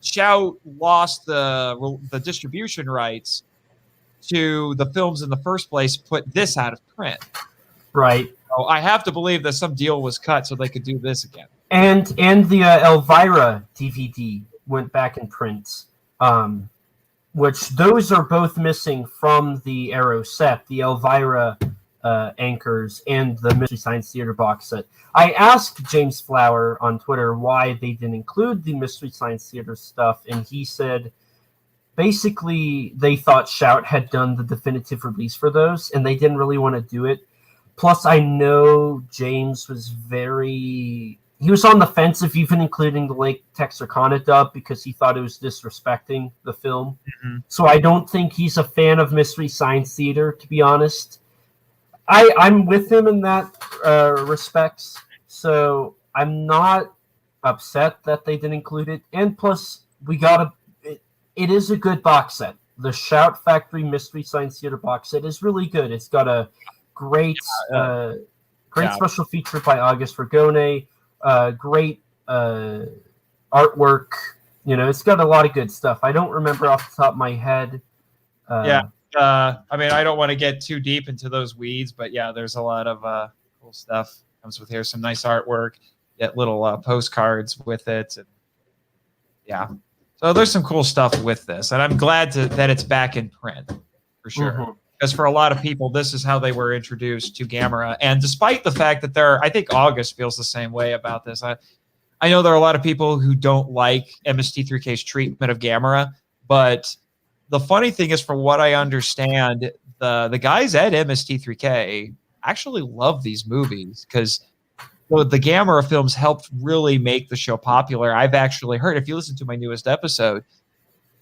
Shout lost the distribution rights to the films in the first place put this out of print. Right. So I have to believe that some deal was cut so they could do this again. And the Elvira DVD went back in print, which those are both missing from the Arrow set, the Elvira anchors and the Mystery Science Theater box set. I asked James Flower on Twitter why they didn't include the Mystery Science Theater stuff, and he said basically they thought Shout had done the definitive release for those, and they didn't really want to do it. Plus, I know James was he was on the fence of even including the Lake Texarkana dub because he thought it was disrespecting the film. Mm-hmm. So I don't think he's a fan of Mystery Science Theater, to be honest. I'm with him in that respects, so I'm not upset that they didn't include it. And plus, it is a good box set. The Shout Factory Mystery Science Theater box set is really good. It's got a great special feature by August Ragone, great artwork. It's got a lot of good stuff. I don't remember off the top of my head. I mean, I don't want to get too deep into those weeds, but yeah, there's a lot of cool stuff. Comes with here, some nice artwork, get little postcards with it, and yeah. So there's some cool stuff with this, and I'm glad that it's back in print for sure. Mm-hmm. Because for a lot of people, this is how they were introduced to Gamera. And despite the fact that I think August feels the same way about this. I know there are a lot of people who don't like MST3K's treatment of Gamera, but the funny thing is, from what I understand, the guys at MST3K actually love these movies because the Gamera films helped really make the show popular. I've actually heard, if you listen to my newest episode,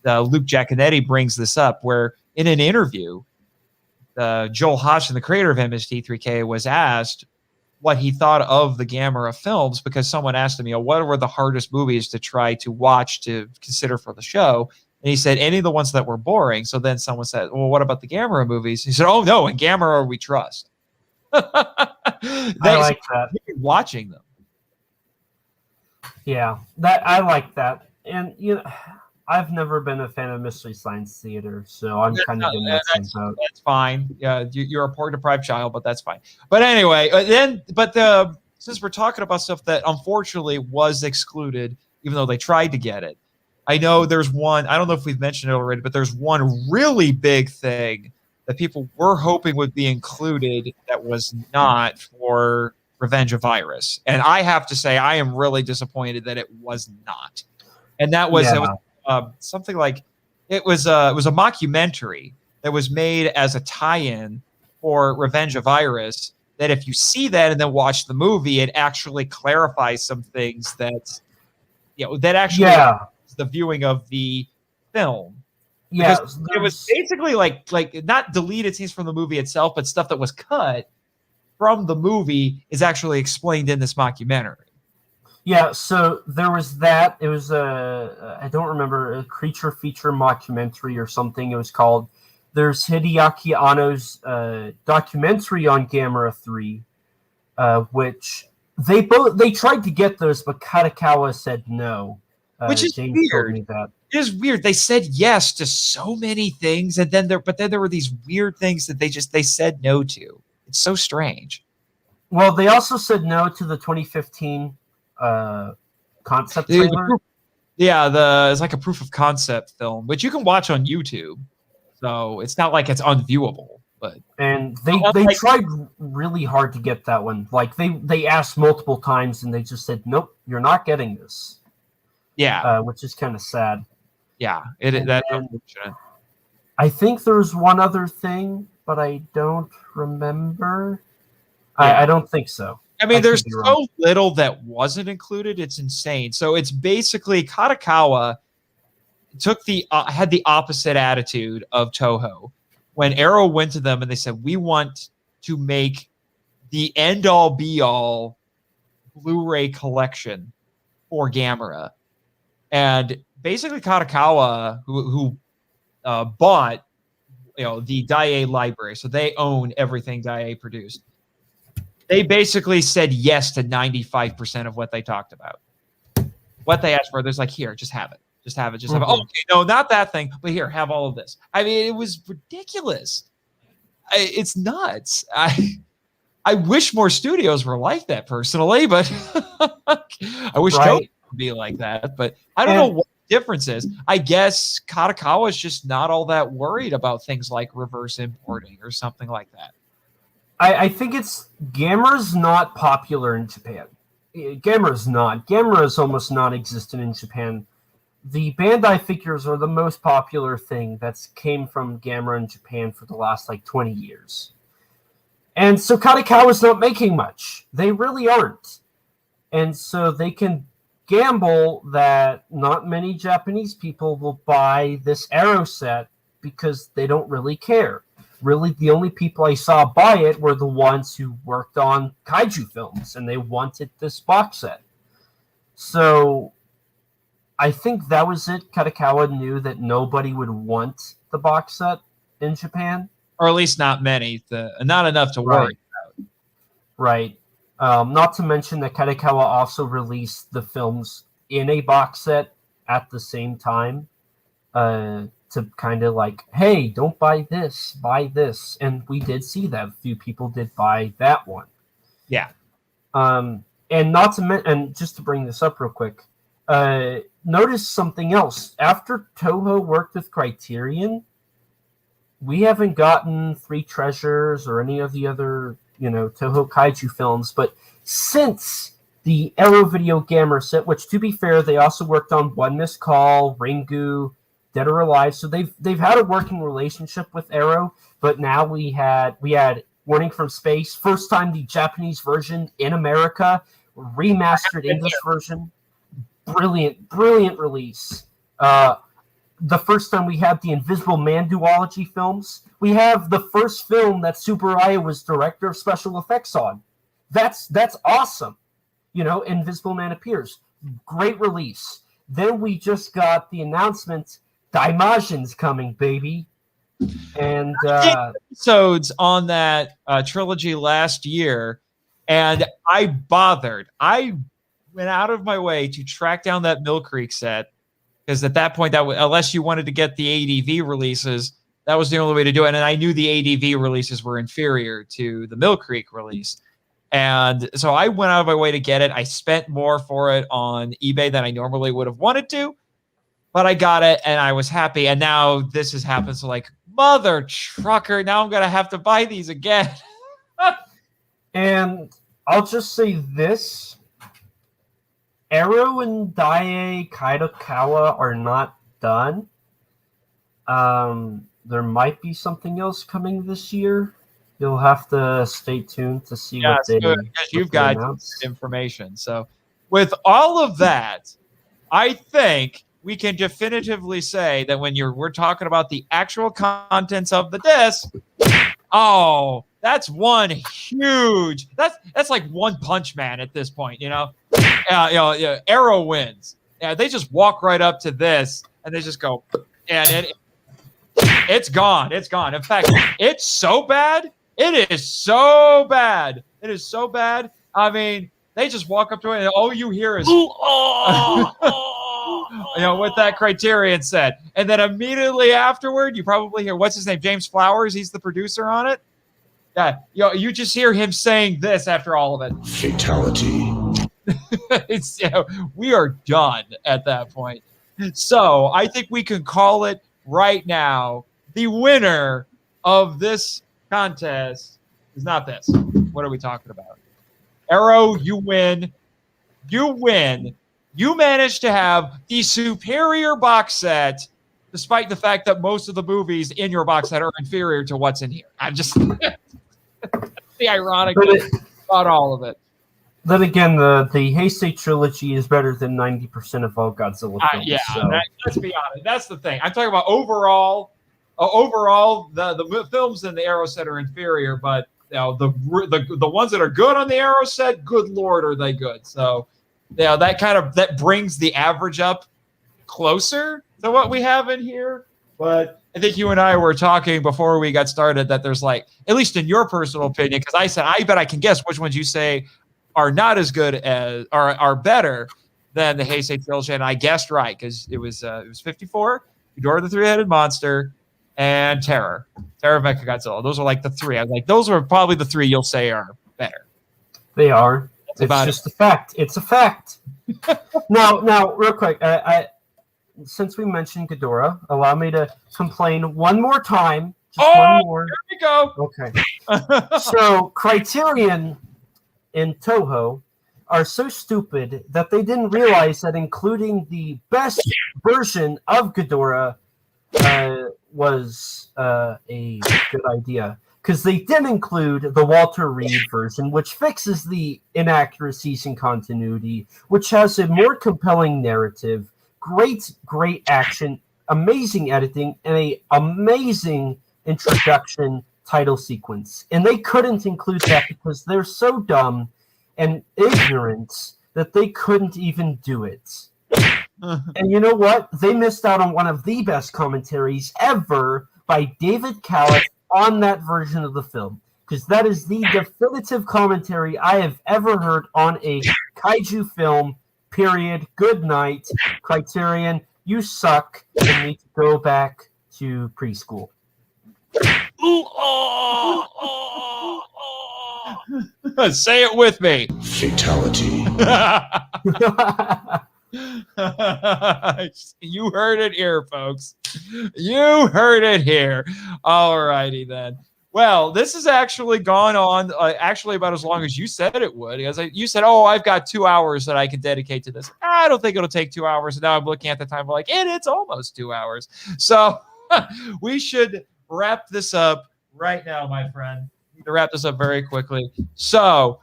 Luke Giaconetti brings this up, where in an interview, Joel Hodgson, the creator of MST3K, was asked what he thought of the Gamera films because someone asked him, what were the hardest movies to try to watch, to consider for the show? And he said, any of the ones that were boring. So then someone said, well, what about the Gamera movies? He said, oh, no, in Gamera we trust. I like that. Watching them. Yeah, I like that. And, I've never been a fan of Mystery Science Theater, so I'm kind of in that same boat. That's fine. Yeah, you're a poor deprived child, but that's fine. But anyway, since we're talking about stuff that unfortunately was excluded, even though they tried to get it, I know there's one, I don't know if we've mentioned it already, but there's one really big thing that people were hoping would be included that was not for Revenge of Virus. And I have to say, I am really disappointed that it was not. And that was, something like, it was a mockumentary that was made as a tie-in for Revenge of Virus, that if you see that and then watch the movie, it actually clarifies some things that, that actually the viewing of the film. Yeah, because it was basically like not deleted scenes from the movie itself, but stuff that was cut from the movie is actually explained in this mockumentary. Yeah, so there was that. It was I don't remember, a creature feature mockumentary or something it was called. There's Hideaki Anno's documentary on Gamera 3, which they tried to get those, but Katakawa said no. Which is James weird. told me that. It is weird. They said yes to so many things, and then there were these weird things that they said no to. It's so strange. Well, they also said no to the 2015 concept trailer. It's like a proof of concept film, which you can watch on YouTube. So it's not like it's unviewable, and they tried really hard to get that one. Like they asked multiple times, and they just said, "Nope, you're not getting this." Yeah, which is kind of sad. Yeah, that's unfortunate. I think there's one other thing, but I don't remember. I don't think so. I mean, there's so little that wasn't included. It's insane. So it's basically Katakawa took had the opposite attitude of Toho. When Arrow went to them and they said, we want to make the end-all be-all Blu-ray collection for Gamera. And basically Katakawa, who bought the Dai library, so they own everything Dai produced, they basically said yes to 95% of what they talked about. What they asked for, there's like, here, just have it. Just have it. Just have it. Oh, okay, no, not that thing, but here, have all of this. I mean, it was ridiculous. It's nuts. I wish more studios were like that personally, but I wish Toho would be like that. But I don't know what the difference is. I guess Katakawa is just not all that worried about things like reverse importing or something like that. I think it's Gamera's not popular in Japan. Gamera's not. Gamera is almost non-existent in Japan. The Bandai figures are the most popular thing that's came from Gamera in Japan for the last 20 years. And so Katakawa's not making much. They really aren't. And so they can gamble that not many Japanese people will buy this Aeroset because they don't really care. Really, the only people I saw buy it were the ones who worked on kaiju films, and they wanted this box set. So I think that was it. Katakawa knew that nobody would want the box set in Japan. Or at least not many. Not enough to worry about. Right. Not to mention that Katakawa also released the films in a box set at the same time. To kind of hey, don't buy this, buy this. And we did see that. A few people did buy that one. Yeah. And not to and just to bring this up real quick, notice something else. After Toho worked with Criterion, we haven't gotten Three Treasures or any of the other, Toho Kaiju films, but since the Arrow Video Gamera set, which to be fair, they also worked on One Missed Call, Ringu, Dead or Alive, so they've had a working relationship with Arrow, but now we had Warning from Space, first time the Japanese version in America, remastered English version, brilliant release. The first time we have the Invisible Man duology films, we have the first film that Tsuburaya was director of special effects on. That's awesome. Invisible Man appears, great release. Then we just got the announcement. Daimajin's coming, baby. And episodes on that trilogy last year, and I went out of my way to track down that Mill Creek set, because at that point, unless you wanted to get the ADV releases, that was the only way to do it. And I knew the ADV releases were inferior to the Mill Creek release. And so I went out of my way to get it. I spent more for it on eBay than I normally would have wanted to, but I got it and I was happy. And now this has happened. So like, mother trucker, now I'm going to have to buy these again. And I'll just say this. Arrow and Dai Kadokawa are not done. There might be something else coming this year. You'll have to stay tuned to see what they because you've got information. So with all of that, I think we can definitively say that when we're talking about the actual contents of the disc, oh, that's one huge. That's like One Punch Man at this point, you know. Arrow wins. Yeah, they just walk right up to this and they just go, and it's gone. It's gone. In fact, it's so bad. It is so bad. It is so bad. I mean, they just walk up to it and all you hear is, what that Criterion said. And then immediately afterward, you probably hear, what's his name? James Flowers. He's the producer on it. Yeah. You just hear him saying this after all of it. Fatality. We are done at that point. So I think we can call it right now. The winner of this contest is not this. What are we talking about? Arrow, you win. You win. You managed to have the superior box set, despite the fact that most of the movies in your box set are inferior to what's in here. I'm just the ironic about all of it. Then again, the Heisei trilogy is better than 90% of all Godzilla films. Let's be honest. That's the thing. I'm talking about overall. Overall, the films in the Aeroset are inferior, but the ones that are good on the Aeroset, good lord, are they good? So, that brings the average up closer to what we have in here. But I think you and I were talking before we got started that there's at least in your personal opinion, because I said I bet I can guess which ones you say are not as good as are better than the Heisei trilogy, and I guessed right because it was 54, Ghidorah the Three-Headed Monster, and Terror of Mechagodzilla. Those are the three. I was those are probably the three you'll say are better. They are. It's just a fact. It's a fact. Now, real quick, since we mentioned Ghidorah, allow me to complain one more time. Just one more. Here we go. Okay. So Criterion and Toho are so stupid that they didn't realize that including the best version of Ghidorah was a good idea, because they didn't include the Walter Reed version, which fixes the inaccuracies in continuity, which has a more compelling narrative, great action, amazing editing, and a amazing introduction title sequence. And they couldn't include that because they're so dumb and ignorant that they couldn't even do it. And you know what? They missed out on one of the best commentaries ever by David Callett on that version of the film, because that is the definitive commentary I have ever heard on a kaiju film, period. Good night, Criterion. You suck. You need to go back to preschool. Say it with me. Fatality. You heard it here, folks. You heard it here. All righty then. Well, this has actually gone on about as long as you said it would. You said, I've got 2 hours that I can dedicate to this. I don't think it'll take 2 hours. And now I'm looking at the time, it's almost 2 hours. So we should wrap this up right now, my friend. We need to wrap this up very quickly. So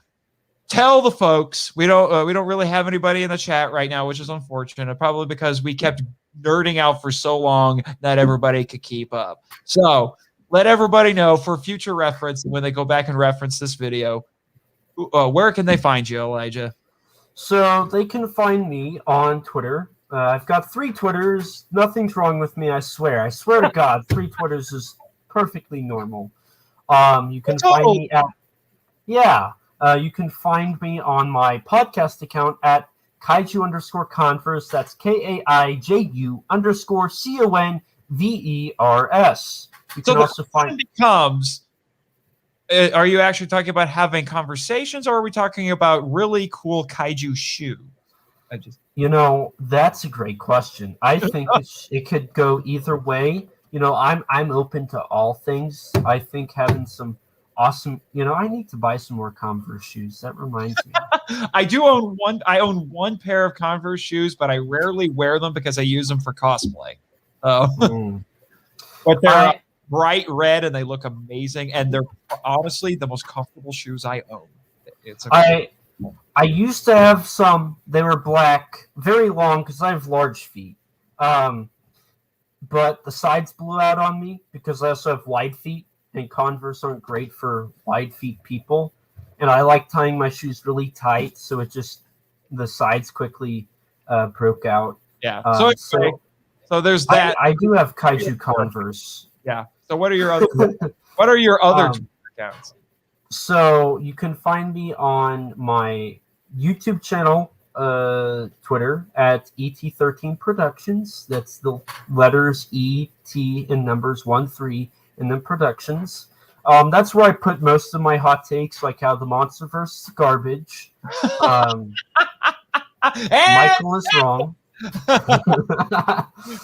tell the folks, we don't really have anybody in the chat right now, which is unfortunate, probably because we kept nerding out for so long that everybody could keep up. So let everybody know for future reference when they go back and reference this video, where can they find you, Elijah? So they can find me on Twitter. I've got 3 Twitters. Nothing's wrong with me, I swear. I swear to God, 3 Twitters is perfectly normal. You can find me at... Yeah. You can find me on my podcast account at Kaiju_Converse. That's KAIJU_CONVERS. You can also find becomes Are you actually talking about having conversations, or are we talking about really cool kaiju shoe? That's a great question. I think it could go either way. I'm open to all things. I think having some awesome, I need to buy some more Converse shoes. That reminds me. I own one pair of Converse shoes, but I rarely wear them because I use them for cosplay. But they're bright red and they look amazing, and they're honestly the most comfortable shoes I own. I used to have some. They were black, very long because I have large feet. But the sides blew out on me because I also have wide feet, and Converse aren't great for wide feet people. And I like tying my shoes really tight, so the sides quickly broke out. Yeah. So there's that. I do have Kaiju Converse. Yeah. So what are your other Twitter accounts? So you can find me on my YouTube channel, Twitter at ET13 Productions. That's the letters E, T, and numbers 1, 3, and then Productions. That's where I put most of my hot takes, like how the MonsterVerse is garbage. Michael is wrong.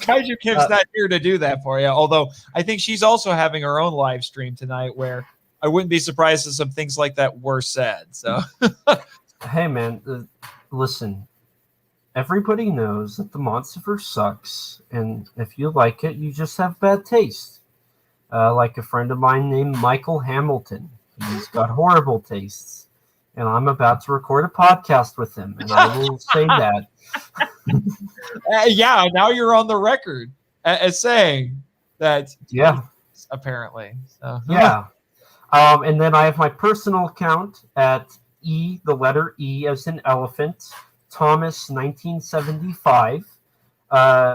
Kaiju Kim's not here to do that for you, although I think she's also having her own live stream tonight where I wouldn't be surprised if some things like that were said. So, hey man, listen, everybody knows that the MonsterVerse sucks, and if you like it, you just have bad taste. Like a friend of mine named Michael Hamilton. He's got horrible tastes, and I'm about to record a podcast with him, and I will say that. Yeah, now you're on the record as saying that. Yeah, apparently. So. Yeah, and then I have my personal account at E, the letter E as in elephant, Thomas 1975,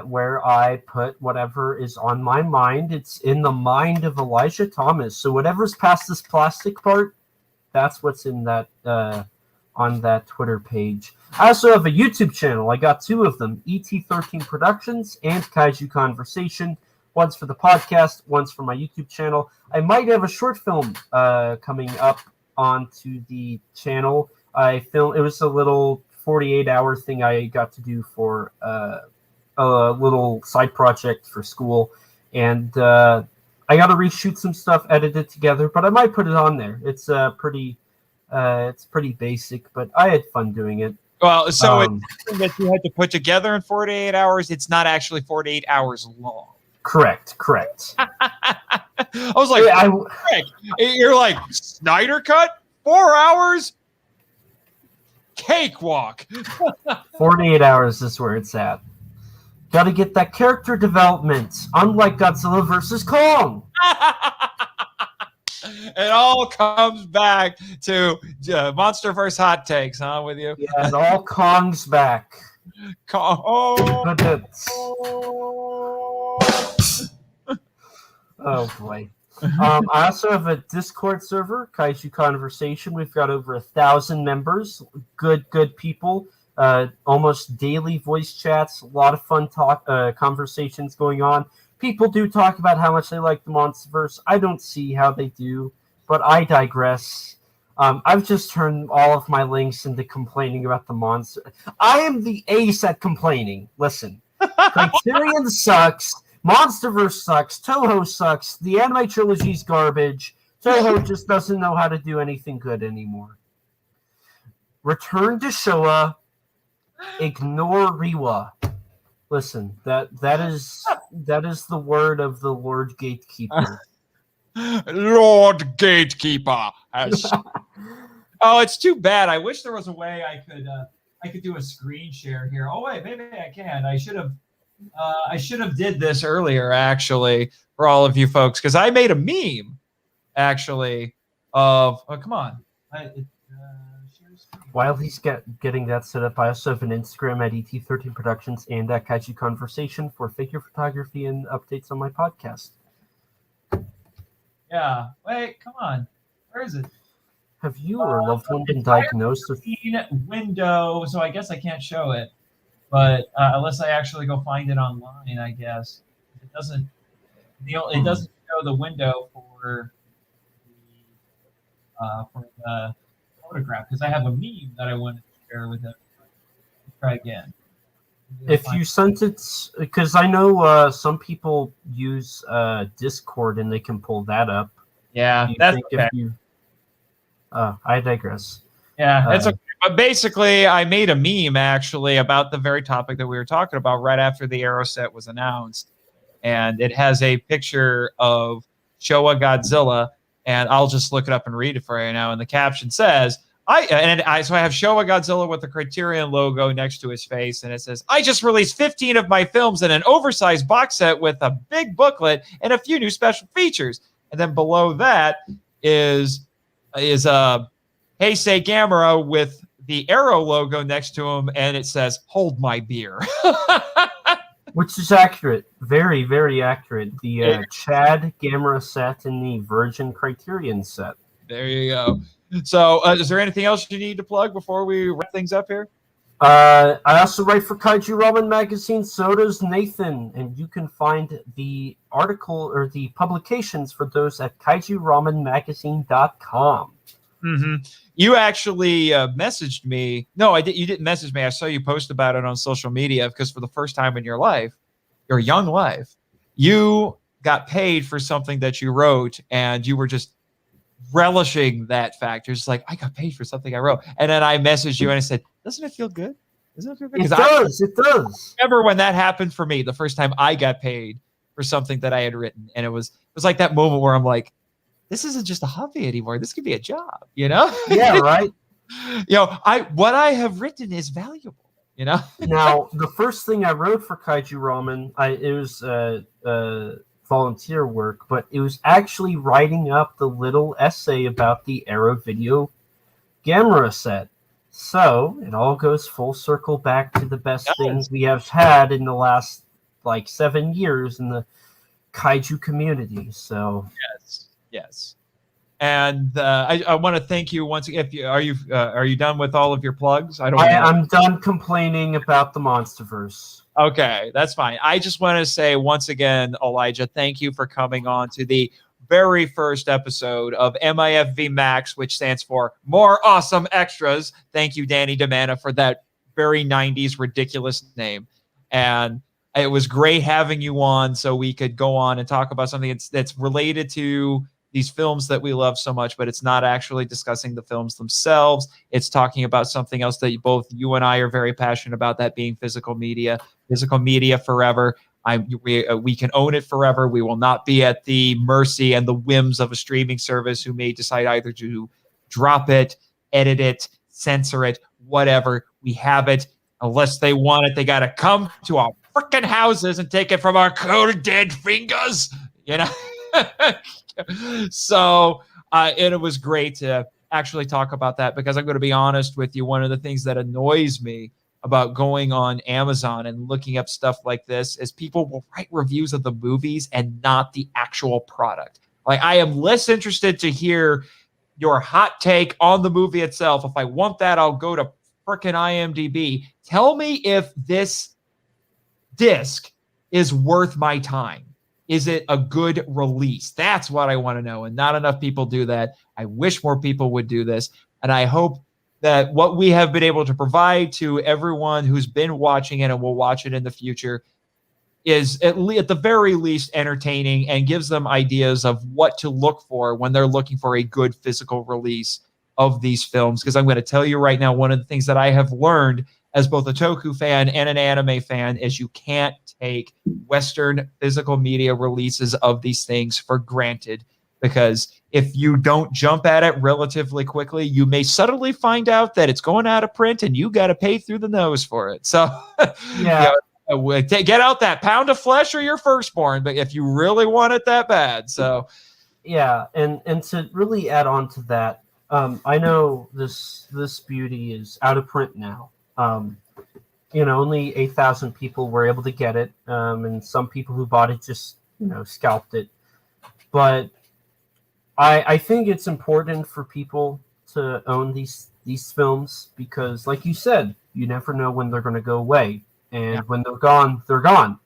where I put whatever is on my mind. It's in the mind of Elijah Thomas. So whatever's past this plastic part, that's what's in that on that Twitter page. I also have a YouTube channel. I got 2 of them, ET13 Productions and Kaiju Conversation. One's for the podcast, one's for my YouTube channel. I might have a short film coming up onto the channel. It was a little 48-hour thing I got to do for a little side project for school. And I got to reshoot some stuff, edit it together, but I might put it on there. It's pretty basic, but I had fun doing it. Well, so it's something that you had to put together in 48 hours. It's not actually 48 hours long. Correct. I was like, you're like, Snyder Cut? 4 hours? Cakewalk. 48 hours is where it's at. Got to get that character development, unlike Godzilla versus Kong. It all comes back to MonsterVerse hot takes, huh? With you? Yeah, it all Kong's back. Oh boy. I also have a Discord server, Kaiju Conversation. We've got over 1,000 members. Good people. Almost daily voice chats. A lot of fun conversations going on. People do talk about how much they like the MonsterVerse. I don't see how they do, but I digress. I've just turned all of my links into complaining about the monster. I am the ace at complaining. Listen, Criterion sucks. MonsterVerse sucks. Toho sucks. The anime trilogy's garbage. Toho just doesn't know how to do anything good anymore. Return to Showa. Ignore Rewa. Listen, that is the word of the Lord Gatekeeper. Lord Gatekeeper. Oh, it's too bad. I wish there was a way I could do a screen share here. Oh wait, maybe I can. I should have did this earlier actually for all of you folks because I made a meme actually of. Oh, come on. While he's getting that set up, I also have an Instagram at ET13 Productions and at Kaiju Conversation for figure photography and updates on my podcast. Yeah. Wait, come on. Where is it? Have you or a loved one been diagnosed with window? So I guess I can't show it, but unless I actually go find it online, I guess it doesn't. It doesn't show the window for for the photograph because I have a meme that I wanted to share with him. Try again. If you sent it, because I know some people use Discord and they can pull that up. Yeah, Do you that's think okay. if you? I digress. Yeah, it's okay. But basically, I made a meme actually about the very topic that we were talking about right after the Aeroset was announced, and it has a picture of Showa Godzilla, and I'll just look it up and read it for you now. And the caption says, so I have Showa Godzilla with the Criterion logo next to his face, and it says, "I just released 15 of my films in an oversized box set with a big booklet and a few new special features." And then below that is Hey Say Gamera with the Arrow logo next to him, and it says, "Hold my beer." Which is accurate. Very, very accurate. The Chad Gamera set and the Virgin Criterion set. There you go. So is there anything else you need to plug before we wrap things up here? I also write for Kaiju Ramen magazine, so does Nathan, and you can find the article or the publications for those at kaijuramenmagazine.com. Mm-hmm. You actually messaged me. No, you didn't message me. I saw you post about it on social media because for the first time in your life, your young life, you got paid for something that you wrote, and you were just relishing that fact. You're just like, I got paid for something I wrote. And then I messaged you and I said, doesn't it feel good? Doesn't it feel good? It does. It does. I remember when that happened for me, the first time I got paid for something that I had written. And it was like that moment where I'm like, this isn't just a hobby anymore. This could be a job, you know? Yeah, right. What I have written is valuable, you know? Now, the first thing I wrote for Kaiju Ramen, it was volunteer work, but it was actually writing up the little essay about the Arrow Video Gamera set. So it all goes full circle back to the best things we have had in the last 7 years in the Kaiju community. So yes. And I want to thank you once again. Are you done with all of your plugs? I'm done complaining about the Monsterverse. Okay, that's fine. I just want to say once again, Elijah, thank you for coming on to the very first episode of MIFV Max, which stands for More Awesome Extras. Thank you, Danny DeManna, for that very 90s ridiculous name. And it was great having you on so we could go on and talk about something that's related to these films that we love so much, but it's not actually discussing the films themselves. It's talking about something else that both you and I are very passionate about, that being physical media forever. We can own it forever. We will not be at the mercy and the whims of a streaming service who may decide either to drop it, edit it, censor it, whatever. We have it. Unless they want it, they got to come to our freaking houses and take it from our cold dead fingers, you know? So it was great to actually talk about that, because I'm going to be honest with you. One of the things that annoys me about going on Amazon and looking up stuff like this is people will write reviews of the movies and not the actual product. Like, I am less interested to hear your hot take on the movie itself. If I want that, I'll go to frickin' IMDb. Tell me if this disc is worth my time. Is it a good release? That's what I want to know. And not enough people do that. I wish more people would do this. And I hope that what we have been able to provide to everyone who's been watching it and will watch it in the future is at the very least entertaining and gives them ideas of what to look for when they're looking for a good physical release of these films. Because I'm going to tell you right now, one of the things that I have learned as both a Toku fan and an anime fan is you can't take Western physical media releases of these things for granted, because if you don't jump at it relatively quickly, you may suddenly find out that it's going out of print and you got to pay through the nose for it. So yeah, get out that pound of flesh or your firstborn, but if you really want it that bad. So yeah, and to really add on to that, I know this beauty is out of print now. Only 8,000 people were able to get it, and some people who bought it just scalped it. But I think it's important for people to own these films, because, like you said, you never know when they're going to go away, and when they're gone, they're gone.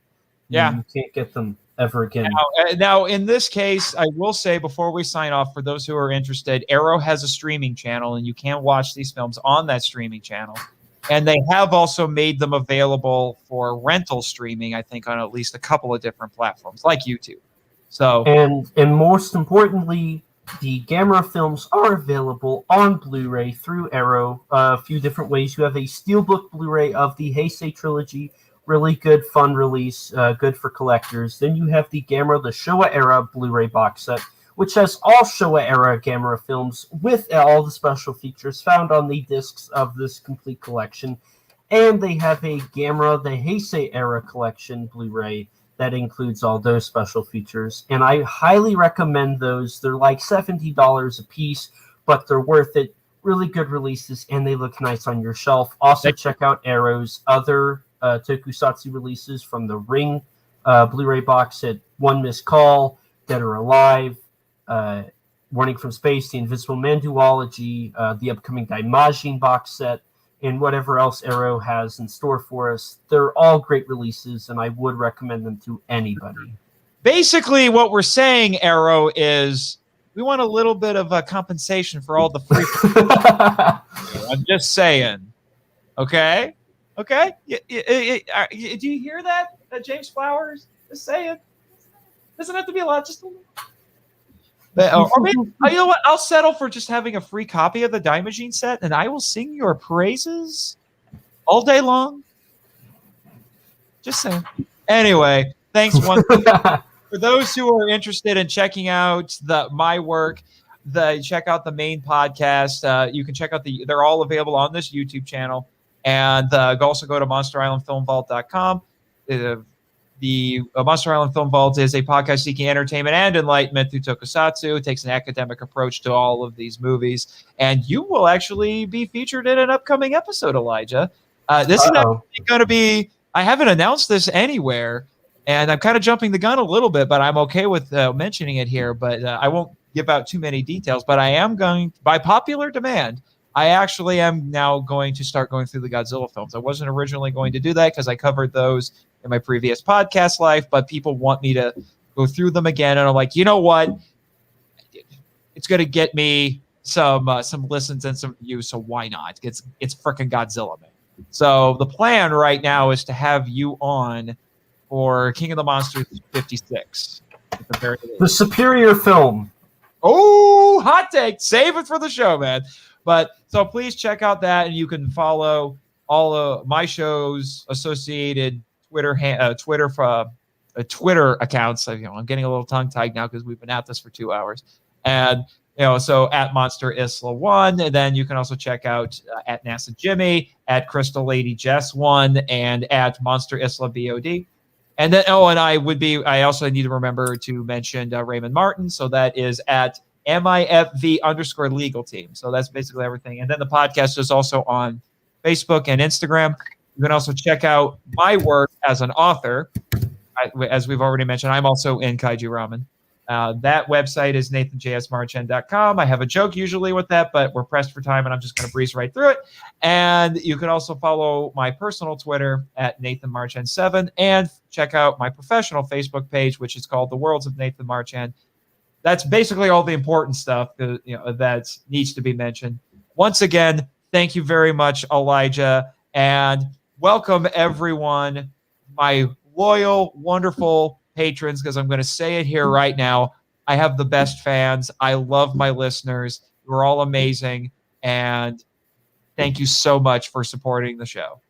Yeah, you can't get them ever again. Now, in this case, I will say before we sign off, for those who are interested, Arrow has a streaming channel, and you can watch these films on that streaming channel. And they have also made them available for rental streaming, I think, on at least a couple of different platforms, like YouTube. So, and most importantly, the Gamera films are available on Blu-ray through Arrow. A few different ways. You have a Steelbook Blu-ray of the Heisei Trilogy. Really good, fun release, good for collectors. Then you have the Gamera, the Showa era Blu-ray box set, which has all Showa era Gamera films with all the special features found on the discs of this complete collection. And they have a Gamera, the Heisei era collection Blu-ray that includes all those special features. And I highly recommend those. They're like $70 a piece, but they're worth it. Really good releases, and they look nice on your shelf. Also, check out Arrow's other tokusatsu releases from the Ring Blu-ray box set: One Missed Call, Dead or Alive, Warning from Space, The Invisible Man duology, the upcoming Daimajin box set, and whatever else Arrow has in store for us. They're all great releases, and I would recommend them to anybody. basically, what we're saying, Arrow, is we want a little bit of a compensation for all the free. I'm just saying. Okay? Okay? Do you hear that, James Flowers? Just saying. Doesn't have to be a lot, just a little. Or maybe, you know what? I'll settle for just having a free copy of the Daimajin set, and I will sing your praises all day long. Just saying. Anyway, thanks once again. For those who are interested in checking out my work, check out the main podcast. You can check out they're all available on this YouTube channel. And also go to MonsterIslandFilmVault.com. The Monster Island Film Vault is a podcast seeking entertainment and enlightenment through tokusatsu. It takes an academic approach to all of these movies. And you will actually be featured in an upcoming episode, Elijah. This is going to be, I haven't announced this anywhere, and I'm kind of jumping the gun a little bit, but I'm okay with mentioning it here. But I won't give out too many details. But I am going, by popular demand, I actually am now going to start going through the Godzilla films. I wasn't originally going to do that because I covered those in my previous podcast life, but people want me to go through them again. And I'm like, you know what? It's going to get me some listens and some views, so why not? It's freaking Godzilla, man. So the plan right now is to have you on for King of the Monsters 56. The superior film. Oh, hot take. Save it for the show, man. But so please check out that, and you can follow all of my shows, associated Twitter accounts. I'm getting a little tongue-tied now because we've been at this for 2 hours. And so at Monster Isla 1, and then you can also check out at NASA Jimmy, at Crystal Lady Jess 1, and at Monster Isla BOD. And then I also need to remember to mention Raymond Martin. So that is at MIFV_legal team. So that's basically everything. And then the podcast is also on Facebook and Instagram. You can also check out my work as an author. As we've already mentioned, I'm also in Kaiju Ramen. That website is nathanjsmarchand.com. I have a joke usually with that, but we're pressed for time, and I'm just going to breeze right through it. And you can also follow my personal Twitter at NathanMarchand7 and check out my professional Facebook page, which is called The Worlds of Nathan Marchand. That's basically all the important stuff that needs to be mentioned. Once again, thank you very much, Elijah, and welcome everyone, my loyal, wonderful patrons, because I'm going to say it here right now. I have the best fans. I love my listeners. You're all amazing, and thank you so much for supporting the show.